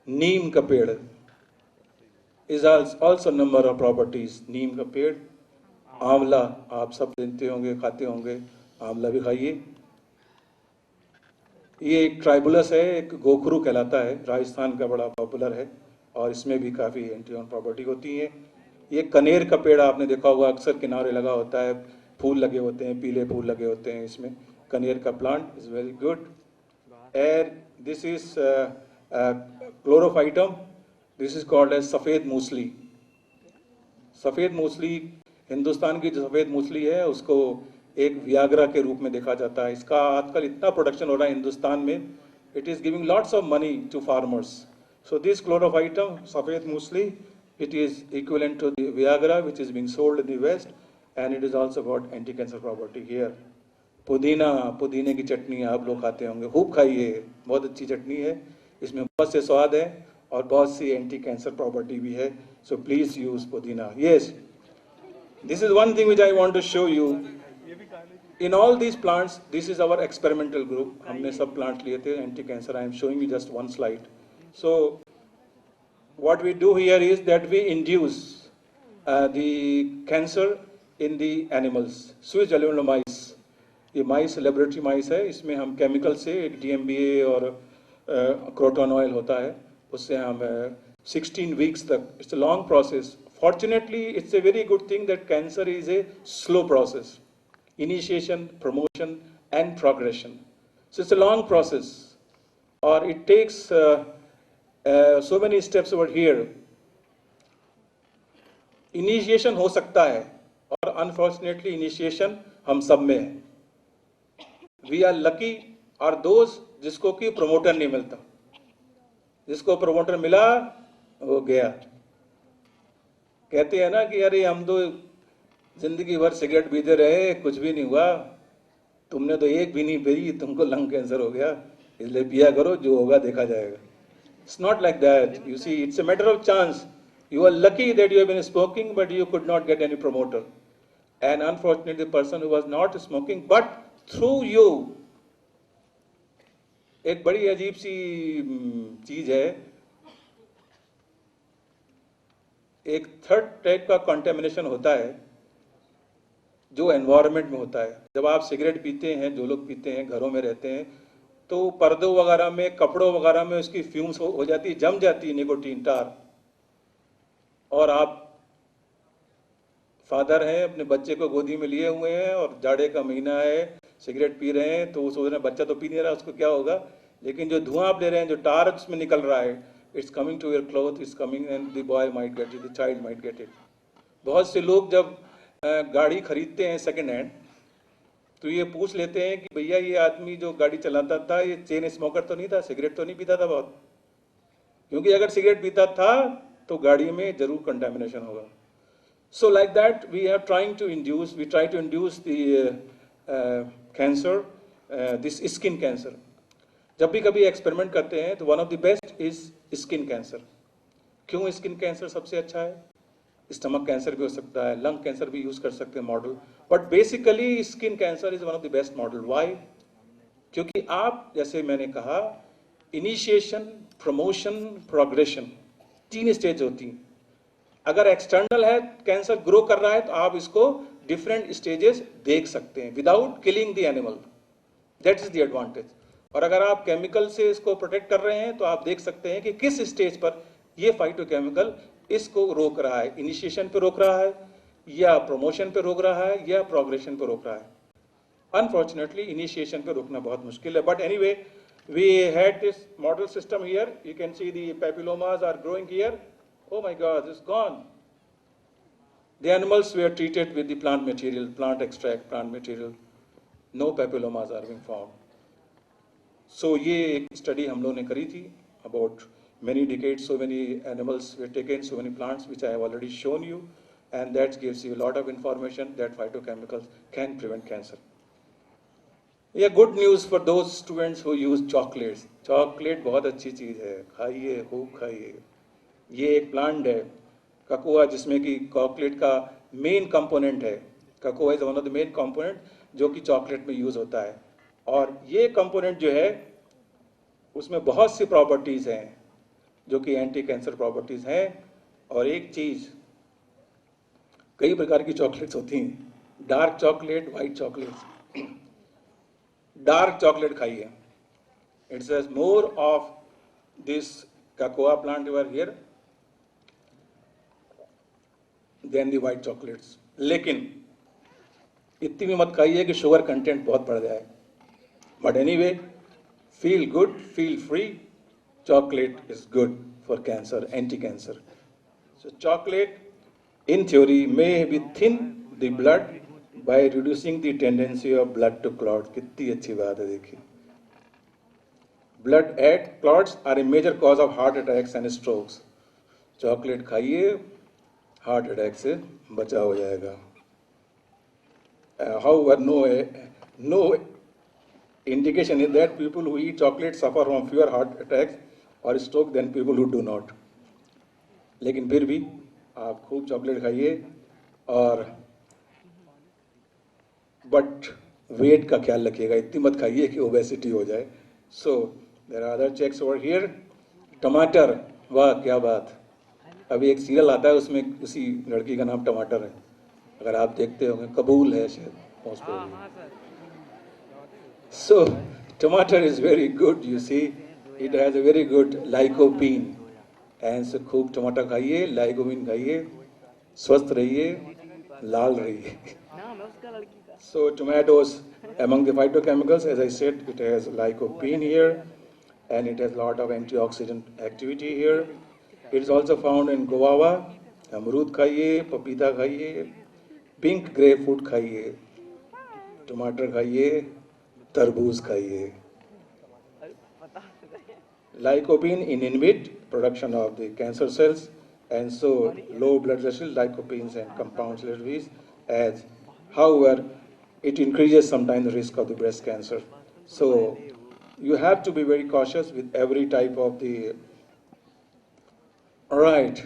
नीम का पेड़ is also number of properties. नीम का पेड़। आंवला आप सब जानते होंगे, खाते होंगे, आंवला भी खाइए। ये एक ट्राइबुलस है, एक गोखरू कहलाता है, राजस्थान का बड़ा पॉपुलर है और इसमें भी काफ़ी एंटीऑन प्रॉपर्टी होती है। ये कनेर का पेड़ आपने देखा होगा, अक्सर किनारे लगा होता है, फूल लगे होते हैं, पीले फूल लगे होते हैं इसमें। कनेर का plant is very good. And this is chlorophytum, this is called as सफ़ेद मूसली। सफ़ेद मूसली, हिंदुस्तान की जो सफ़ेद मूसली है उसको एक वियाग्रा के रूप में देखा जाता है। इसका आजकल इतना प्रोडक्शन हो रहा है हिंदुस्तान में, it is giving lots of money to farmers. So this chlorophytum सफ़ेद मूसली, it is equivalent to the Viagra which is being sold in the West, and it is also got anti-cancer property here. पुदीना, पुदीने की चटनी आप लोग खाते होंगे, खूब खाइए, बहुत अच्छी चटनी है, इसमें बहुत से स्वाद है और बहुत सी एंटी कैंसर प्रॉपर्टी भी है। सो प्लीज यूज पुदीना। Yes, this is one thing which I want to show you. In all these plants, this is our experimental group, हमने सब प्लांट लिए थे anti cancer. I am showing you just one slide. So what we do here is that we induce the cancer in the animals. Swiss German mice, ये माइस laboratory माइस है, इसमें हम chemical से एक DMBA और क्रोटोन ऑयल होता है, उससे हम 16 वीक्स तक, it's a long process. Fortunately it's a very good thing that cancer is a slow process, initiation, promotion and progression. So it's a long process और it takes so many steps over here. Initiation हो सकता है और unfortunately initiation हम सब में है। We are lucky और दोस्त जिसको कि प्रमोटर नहीं मिलता, जिसको प्रमोटर मिला वो गया। कहते हैं ना कि अरे हम तो जिंदगी भर सिगरेट पीते रहे, कुछ भी नहीं हुआ, तुमने तो एक भी नहीं पी, तुमको लंग कैंसर हो गया, इसलिए पिया करो, जो होगा देखा जाएगा। It's not like that. You see, it's a matter of chance. You are lucky that you have been smoking, but you could not get any promoter. And unfortunately, the person who was not smoking, but through you, एक बड़ी अजीब सी चीज है, एक third type का contamination होता है जो एनवायरनमेंट में होता है। जब आप सिगरेट पीते हैं, जो लोग पीते हैं, घरों में रहते हैं, तो पर्दों वगैरह में, कपड़ों वगैरह में उसकी फ्यूम्स हो जाती है, जम जाती है निकोटीन टार। और आप फादर हैं, अपने बच्चे को गोदी में लिए हुए हैं और जाड़े का महीना है, सिगरेट पी रहे हैं, तो वो सोच रहे हैं बच्चा तो पी नहीं रहा, उसको क्या होगा, लेकिन जो धुआं आप ले रहे हैं, जो टार उसमें निकल रहा है, it's coming to your cloth, it's coming and the boy might get it, the child might get it. बहुत से लोग जब गाड़ी खरीदते हैं सेकेंड हैंड, तो ये पूछ लेते हैं कि भैया ये आदमी जो गाड़ी चलाता था ये चेन स्मोकर तो नहीं था, सिगरेट तो नहीं पीता था बहुत, क्योंकि अगर सिगरेट पीता था तो गाड़ी में जरूर कंटामिनेशन होगा। So like that we are trying to induce, we try to induce the cancer, this skin cancer. जब भी कभी एक्सपेरिमेंट करते हैं तो one of the best is skin cancer. क्यों स्किन कैंसर सबसे अच्छा है? स्टमक कैंसर भी हो सकता है, लंग कैंसर भी यूज कर सकते हैं model, but basically skin cancer is one of the best model. Why? क्योंकि आप, जैसे मैंने कहा, इनिशिएशन, प्रमोशन, प्रोग्रेशन, 3 स्टेज होती हैं। अगर एक्सटर्नल है, कैंसर ग्रो कर रहा है, तो आप इसको डिफरेंट स्टेजेस देख सकते हैं without killing the animal, that is the advantage. और अगर आप केमिकल से इसको प्रोटेक्ट कर रहे हैं तो आप देख सकते हैं कि किस स्टेज पर ये फाइटोकेमिकल इसको रोक रहा है, इनिशिएशन पे रोक रहा है या प्रमोशन पे रोक रहा है या प्रोग्रेशन पे रोक रहा है। अनफॉर्चुनेटली इनिशिएशन पे रोकना बहुत मुश्किल है, but anyway we had this model system here, you can see the papillomas are growing here. Oh my God, it's gone. The animals were treated with the plant material, plant extract, plant material. No papillomas are being found. So ये एक study हम लोगों ने करी थी about many decades, so many animals were taken, so many plants which I have already shown you, and that gives you a lot of information that phytochemicals can prevent cancer. Yeah, good news for those students who use chocolates. Chocolate बहुत अच्छी चीज़ है, खाइए, खूब खाइए। ये एक plant है ककोआ, जिसमें कि चॉकलेट का मेन कंपोनेंट है। Cocoa is one of the main component जो कि चॉकलेट में यूज होता है, और ये कंपोनेंट जो है उसमें बहुत सी प्रॉपर्टीज हैं जो कि एंटी कैंसर प्रॉपर्टीज हैं। और एक चीज, कई प्रकार की चॉकलेट्स होती हैं, dark chocolate, white chocolate. Dark chocolate खाइए, it's more of this cocoa plant you are here then the white chocolates. लेकिन इतनी भी मत खाइए कि शुगर कंटेंट बहुत बढ़ जाए। But anyway, feel good, feel free, chocolate is good for cancer, anti-cancer. So chocolate in theory may be thin the blood, by reducing the tendency of blood to clot. कितनी अच्छी बात है देखिए. Blood clots are a major cause of heart attacks and strokes. Chocolate खाइए, heart attack से बचा हो जाएगा. However, no indication is that people who eat chocolate suffer from fewer heart attacks or stroke than people who do not. लेकिन फिर भी आप खूब चॉकलेट खाइए और बट वेट का ख्याल रखिएगा, इतनी मत खाइए कि ओबेसिटी हो जाए. So there are other checks over here. टमाटर, वाह क्या बात. अभी एक सीरियल आता है उसमें उसी लड़की का नाम टमाटर है, अगर आप देखते होंगे, कबूल है शायद. So tomato is very good, you see, it has a very good lycopene, and so खूब टमाटर खाइए, lycopene खाइए, स्वस्थ रहिए, लाल रहिए. So tomatoes, among the phytochemicals, as I said, it has lycopene here, and it has a lot of antioxidant activity here. It is also found in guava. अमरूद खाइए, पपीता खाइए, पिंक ग्रेपफ्रूट खाइए, टमाटर खाइए, तरबूज खाइए. Lycopene inhibit production of the cancer cells, and so low blood vessel lycopenes and compounds release, as however it increases sometimes the risk of the breast cancer. So you have to be very cautious with every type of the. Right.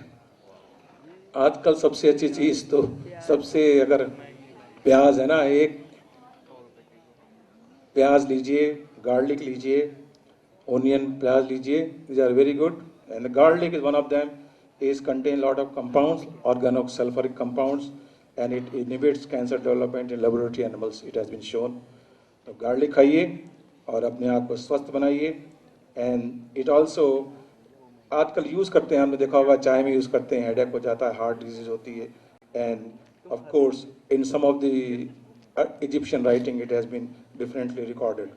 आजकल सबसे अच्छी चीज तो सबसे अगर प्याज है ना, एक प्याज लीजिए, गार्लिक लीजिए, ओनियन प्याज लीजिए, these are very good, and the garlic is one of them. Is contain lot of compounds, organosulfuric compounds, and it inhibits cancer development in laboratory animals. It has been shown. तो garlic खाइए और अपने आप को स्वस्थ बनाइए. And it also आजकल use करते हैं, हमने देखा होगा चाय में यूज़ करते हैं, हेडेक हो जाता है, हार्ट डिजीज होती है. And of course in some of the Egyptian writing it has been differently recorded.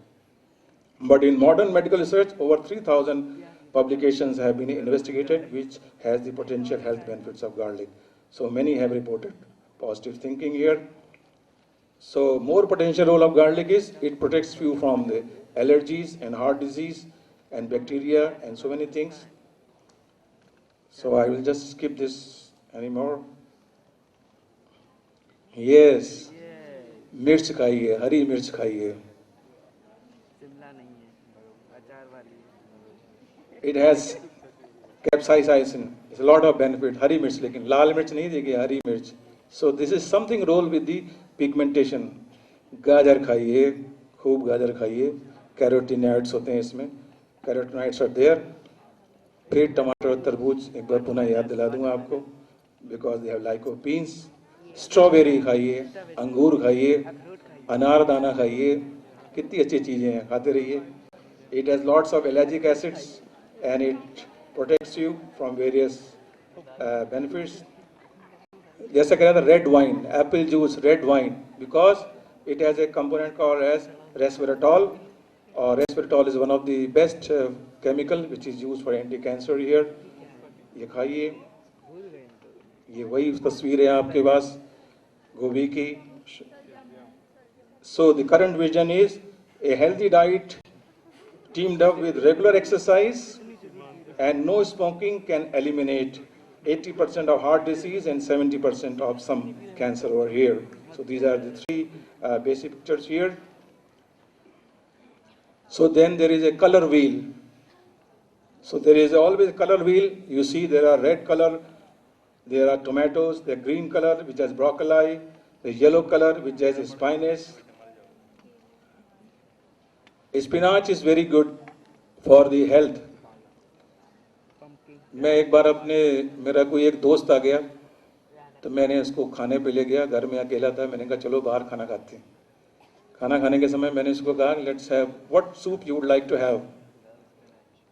But in modern medical research, over 3,000 publications have been investigated which has the potential health benefits of garlic. So many have reported positive thinking here. So more potential role of garlic is it protects you from the allergies and heart disease and bacteria and so many things. So I will just skip this anymore. Yes. मिर्च खाइए, हरी मिर्च खाइए. It has capsaicin. It's a lot of benefit. हरी मिर्च, लेकिन लाल मिर्च नहीं देखिए, हरी मिर्च. So this is something role with the pigmentation. गाजर खाइए, खूब गाजर खाइए. कैरोटीनॉइड्स होते हैं इसमें. Carotenoids are there. फिर टमाटर और तरबूज एक बार पुनः याद दिला दूंगा आपको, because they have lycopenes. Strawberry खाइए, अंगूर खाइए, अनारदाना खाइए, कितनी अच्छी चीज़ें हैं, खाते रहिए. It has lots of allergic acids and it protects you from various benefits. जैसा कह रहा था red wine, apple juice, red wine, because it has a component called as resveratrol, और resveratrol is one of the best chemical which is use for anti cancer here. ये खाइए. ये वही तस्वीर है आपके पास गोभी की. So the current vision is a healthy diet teamed up with regular exercise and no smoking can eliminate 80% of heart disease and 70% of some cancer over here. So these are the three basic pictures here. So then there is a color wheel. So there is always a color wheel. You see there are red color. There are tomatoes, the green color which has broccoli, the yellow color which has spinach. Spinach is very good for the health. मैं एक बार मेरा कोई एक दोस्त आ गया, तो मैंने उसको खाने पे ले गया. घर में अकेला था, मैंने कहा चलो बाहर खाना खाते हैं. खाना खाने के समय मैंने उसको कहा let's have what soup you would like to have.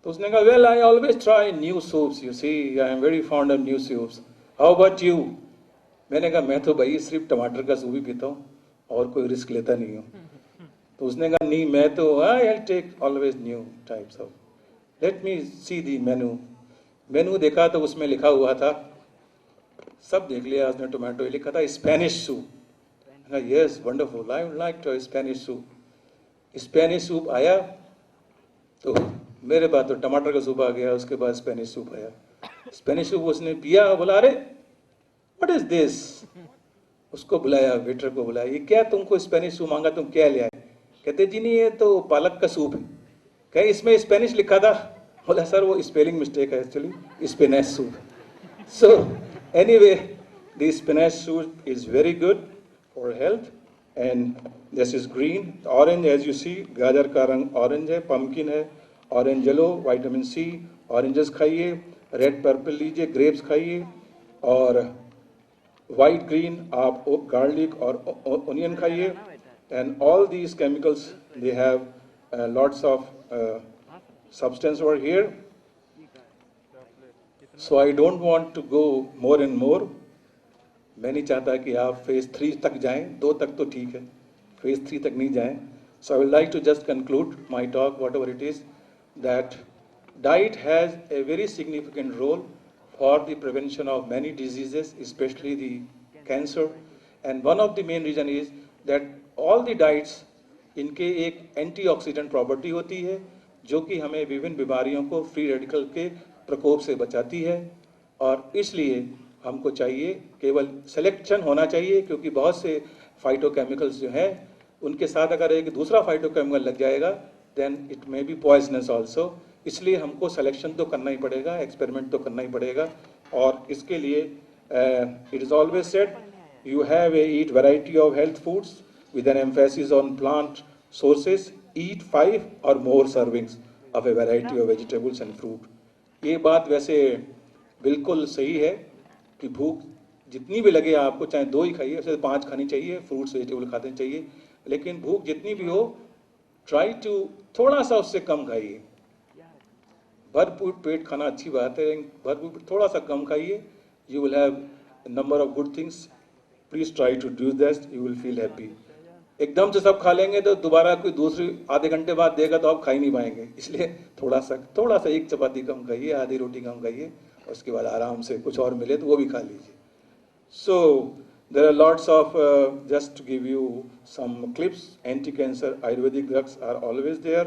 तो उसने कहा well I always try new soups, you see I am very fond of new soups. How about you? मैंने कहा मैं तो भाई सिर्फ टमाटर का सूप ही पीता हूँ और कोई रिस्क लेता नहीं हूँ. तो उसने कहा नहीं, मैं तो I will take always new types of, let me see the menu. Menu देखा तो उसमें लिखा हुआ था, सब देख लिया उसने, टोमेटो लिखा था Spanish soup. Yes wonderful, I would like to Spanish soup. Spanish soup आया तो मेरे पास तो टमाटर का सूप आ गया, उसके बाद स्पेनिश सूप आया। स्पेनिश सूप उसने पिया, बोला अरे व्हाट इज दिस। उसको बुलाया, वेटर को बुलाया, ये क्या तुमको स्पेनिश सूप मांगा, तुम क्या ले आए? कहते जी नहीं ये तो पालक का सूप है। कहे इसमें स्पेनिश लिखा था। बोला सर वो स्पेलिंग मिस्टेक है, actually spinach soup. So anyway, the spinach soup is very good for health, and this is green, orange as you see, गाजर का रंग ऑरेंज है, पम्पकिन है orange yellow, vitamin C, oranges खाइए, red purple लीजिए, grapes खाइए, और white green आप गार्लिक और ओनियन खाइए, and all these chemicals they have lots of substance over here. So I don't want to go more and more. मैं नहीं चाहता कि आप फेज 3 तक जाएं, 2 तक तो ठीक है, फेज 3 तक नहीं जाएं. So I would like to just conclude my talk, whatever it is, that diet has a very significant role for the prevention of many diseases, especially the cancer. And one of the main reason is that all the diets इनके एक antioxidant property होती है जो कि हमें विभिन्न बीमारियों को फ्री रेडिकल के प्रकोप से बचाती है, और इसलिए हमको चाहिए केवल सिलेक्शन होना चाहिए, क्योंकि बहुत से फाइटोकेमिकल्स जो हैं उनके साथ अगर एक दूसरा फाइटोकेमिकल लग जाएगा then it may be poisonous also. इसलिए हमको सिलेक्शन तो करना ही पड़ेगा, एक्सपेरिमेंट तो करना ही पड़ेगा, और इसके लिए it is always said you have a eat variety of health foods with an emphasis on plant sources, eat 5 or more servings of a variety of vegetables and fruit. ये बात वैसे बिल्कुल सही है कि भूख जितनी भी लगे आपको, चाहे 2 ही खाइए, उससे 5 खानी चाहिए, फ्रूट्स वेजिटेबल खाते चाहिए, लेकिन भूख जितनी भी हो ट्राई टू थोड़ा सा उससे कम खाइए. भरपूर पेट खाना अच्छी बात है, लेकिन भरपूर थोड़ा सा कम खाइए. You will have number of good things. Please try to do this, you will feel happy. एकदम से सब खा लेंगे तो दोबारा कोई दूसरी आधे घंटे बाद देगा तो आप खा ही नहीं पाएंगे. इसलिए थोड़ा सा एक चपाती कम खाइए, आधी रोटी कम खाइए, और उसके बाद आराम से कुछ और मिले तो वो भी खा लीजिए. So there are lots of, just to give you some clips, anti cancer Ayurvedic drugs are always there.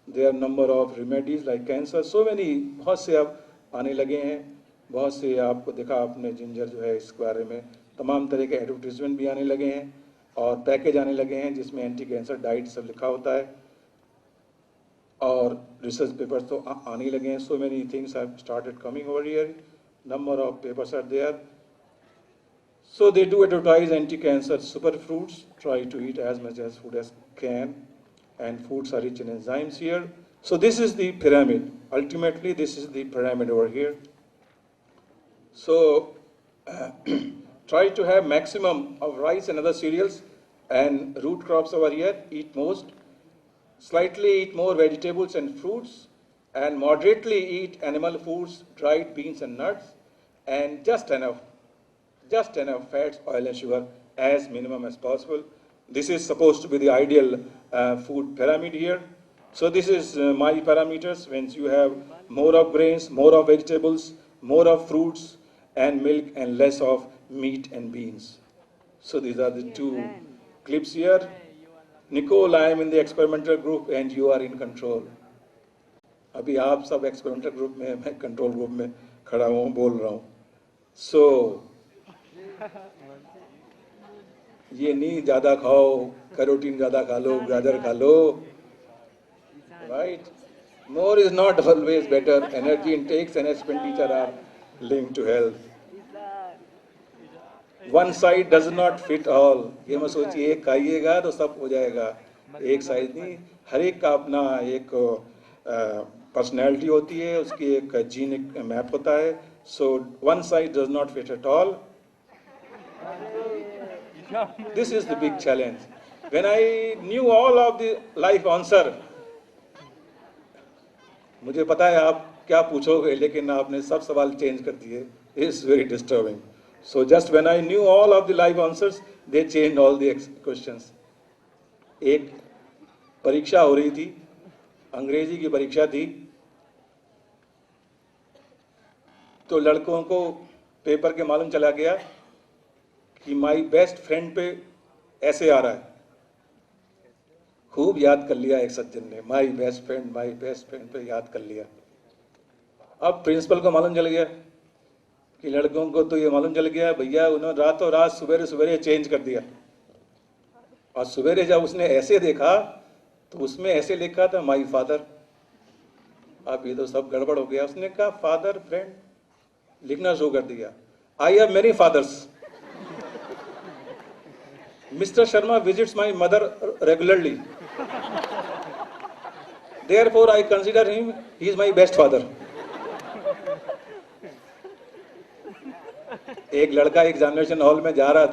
There are number of remedies like cancer, so many, बहुत से अब आने लगे हैं. बहुत से आपको देखा आपने जिंजर जो है इसके बारे में तमाम तरह के एडवर्टीजमेंट भी आने लगे हैं, और पैकेज आने लगे हैं जिसमें एंटी कैंसर डाइट सब लिखा होता है, और रिसर्च पेपर्स तो आने लगे हैं. So many things have started coming over here, number of papers are there. So they do advertise anti cancer super fruits. Try to eat as much as food as can, and foods are rich in enzymes here. So this is the pyramid. Ultimately this is the pyramid over here. So try to have maximum of rice and other cereals and root crops over here. Eat most. Slightly eat more vegetables and fruits, and moderately eat animal foods, dried beans and nuts, and just enough fats, oil and sugar as minimum as possible. This is supposed to be the ideal food pyramid here. So this is my parameters. When you have more of grains, more of vegetables, more of fruits and milk, and less of meat and beans. So these are the 2 clips here. Nicole, I am in the experimental group and you are in control. अभी आप सब experimental group में, मैं control group में खड़ा हूँ, बोल रहा हूँ. So ये नहीं ज़्यादा खाओ, कैरोटीन ज़्यादा खा लो, गाजर खा लो, right? More is not always better. Energy intakes and expenditure are linked to health. One size does not fit all. ये मत सोचिए एक खाइएगा तो सब हो जाएगा. एक साइज नहीं, हर एक का अपना एक पर्सनैलिटी होती है, उसकी एक जीनिक मैप होता है. So one size does not fit at all. This is the big challenge. When I knew all of the life answer, मुझे पता है आप क्या पूछोगे, लेकिन आपने सब सवाल चेंज कर दिए. It's very disturbing. So just when I knew all of the live answers, they changed all the questions. एक परीक्षा हो रही थी, अंग्रेजी की परीक्षा थी, तो लड़कों को पेपर के मालूम चला गया कि माई बेस्ट फ्रेंड पे ऐसे आ रहा है। खूब याद कर लिया एक सज्जन ने, माय बेस्ट फ्रेंड पे याद कर लिया। अब प्रिंसिपल को मालूम चल गया कि लड़कों को तो ये मालूम चल गया भैया, उन्होंने रातों रात सवेरे सवेरे चेंज कर दिया। और सवेरे जब उसने ऐसे देखा तो उसमें ऐसे लिखा था माय फादर। अब ये तो सब गड़बड़ हो गया। उसने कहा फादर फ्रेंड लिखना शुरू कर दिया। I have many fathers. Mister Sharma visits my mother regularly, therefore I consider him, he is my best father. एक लड़का एग्जामिनेशन हॉल में जा रहा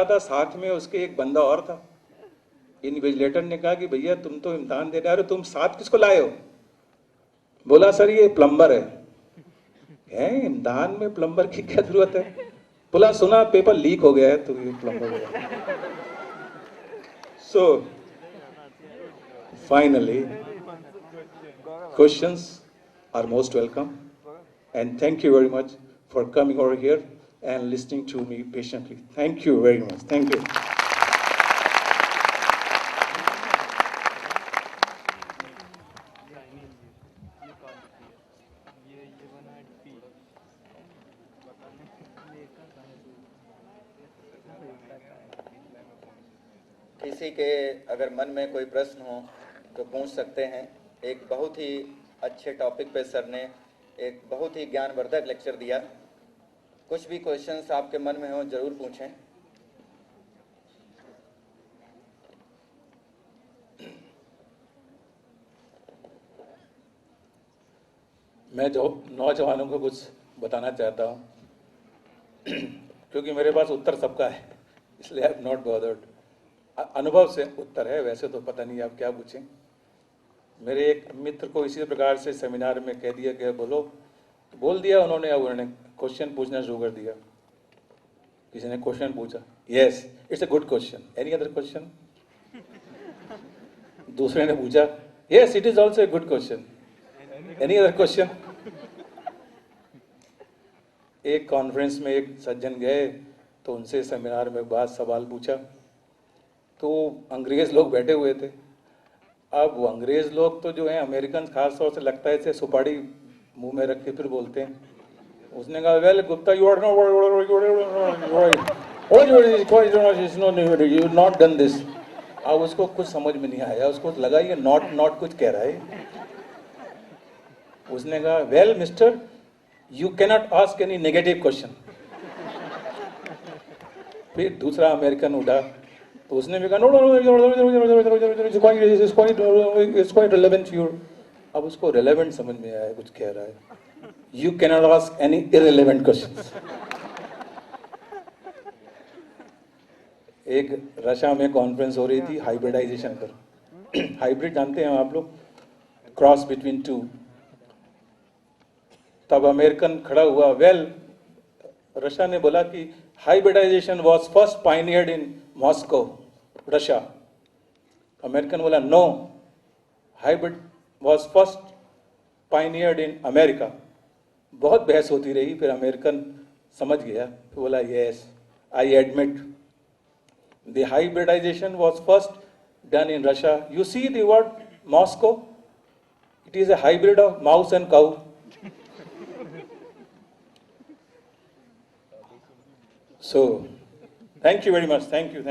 था, साथ में उसके एक बंदा और था। इन्विजिलेटर ने कहा कि भैया तुम तो इम्तिहान देने आ रहे हो, तुम साथ किसको लाए हो? बोला सर ये प्लम्बर है। इम्तिहान में प्लम्बर की क्या जरूरत है? बोला सुना पेपर लीक हो गया है तो ये प्लम्बर हो गया। So finally questions are most welcome, and thank you very much for coming over here and listening to me patiently. Thank you very much. Thank you. किसी के अगर मन में कोई प्रश्न हो तो पूछ सकते हैं। एक बहुत ही अच्छे टॉपिक पे सर ने एक बहुत ही ज्ञानवर्धक लेक्चर दिया। कुछ भी क्वेश्चंस आपके मन में हो जरूर पूछें। मैं जो नौजवानों को कुछ बताना चाहता हूँ क्योंकि मेरे पास उत्तर सबका है, इसलिए आई एम नॉट बॉदर्ड। अनुभव से उत्तर है, वैसे तो पता नहीं आप क्या पूछें। मेरे एक मित्र को इसी प्रकार से सेमिनार में कह दिया गया बोलो, तो बोल दिया उन्होंने। अब उन्होंने क्वेश्चन पूछना शुरू कर दिया। किसी ने क्वेश्चन पूछा, yes it's a good question, any other question? दूसरे ने पूछा, yes it is also a good question, any other question? एक कॉन्फ्रेंस में एक सज्जन गए तो उनसे सेमिनार में बात सवाल पूछा, तो अंग्रेज लोग बैठे हुए थे। अब वो अंग्रेज लोग तो जो हैं अमेरिकन खास तौर से लगता है ऐसे सुपारी मुंह में रख के फिर बोलते हैं। उसने कहा well Gupta you are not done this. अब उसको कुछ समझ में नहीं आया, उसको लगा ये नॉट कुछ कह रहा है। उसने कहा well mister you cannot ask any negative question. फिर दूसरा अमेरिकन उठा तो उसने भी कहा no it's quite relevant your. अब उसको रिलेवेंट समझ में आया, कुछ कह रहा है। You cannot ask any irrelevant questions. एक रशिया में कॉन्फ्रेंस हो रही थी हाइब्रिडाइजेशन पर। हाइब्रिड जानते हैं आप लोग, क्रॉस बिटवीन टू। तब अमेरिकन खड़ा हुआ, वेल रशिया ने बोला कि hybridization was first pioneered in Moscow Russia. American बोला no hybrid was first pioneered in America. बहुत बहस होती रही, फिर अमेरिकन समझ गया, फिर बोला yes I admit the hybridization was first done in Russia. You see the word Moscow, it is a hybrid of mouse and cow. So thank you very much. Thank you.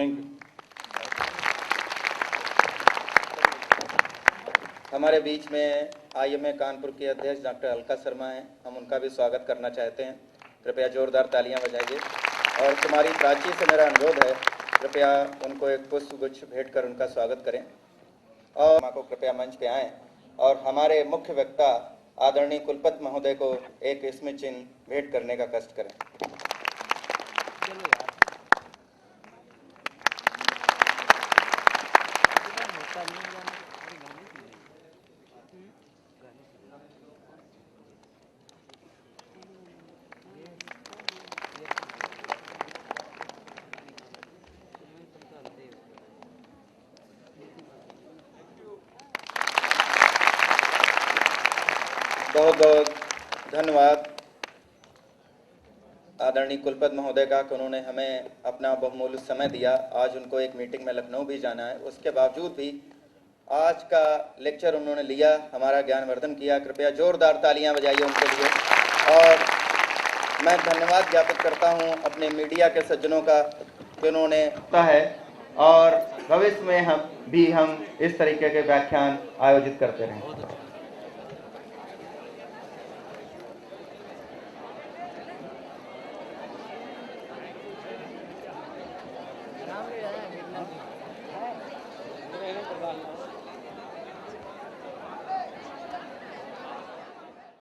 हमारे बीच में IMA Kanpur के अध्यक्ष doctor Alka Sharma हैं। हम उनका भी स्वागत करना चाहते हैं। कृपया जोरदार तालियां बजाइए। और कुमारी प्राची से मेरा अनुरोध है, कृपया उनको एक पुष्पगुच्छ भेंट कर उनका स्वागत करें। और माँ को कृपया मंच पे आएँ और हमारे मुख्य वक्ता आदरणीय कुलपति महोदय को एक स्मृति चिन्ह भेंट करने का कष्ट करें। बहुत बहुत धन्यवाद। आदरणीय कुलपति महोदय का कि उन्होंने हमें अपना बहुमूल्य समय दिया। आज उनको एक मीटिंग में लखनऊ भी जाना है, उसके बावजूद भी आज का लेक्चर उन्होंने लिया, हमारा ज्ञानवर्धन किया। कृपया जोरदार तालियां बजाइए उनके लिए। और मैं धन्यवाद ज्ञापित करता हूं अपने मीडिया के सज्जनों का कि उन्होंने है और भविष्य में हम इस तरीके के व्याख्यान आयोजित करते रहें।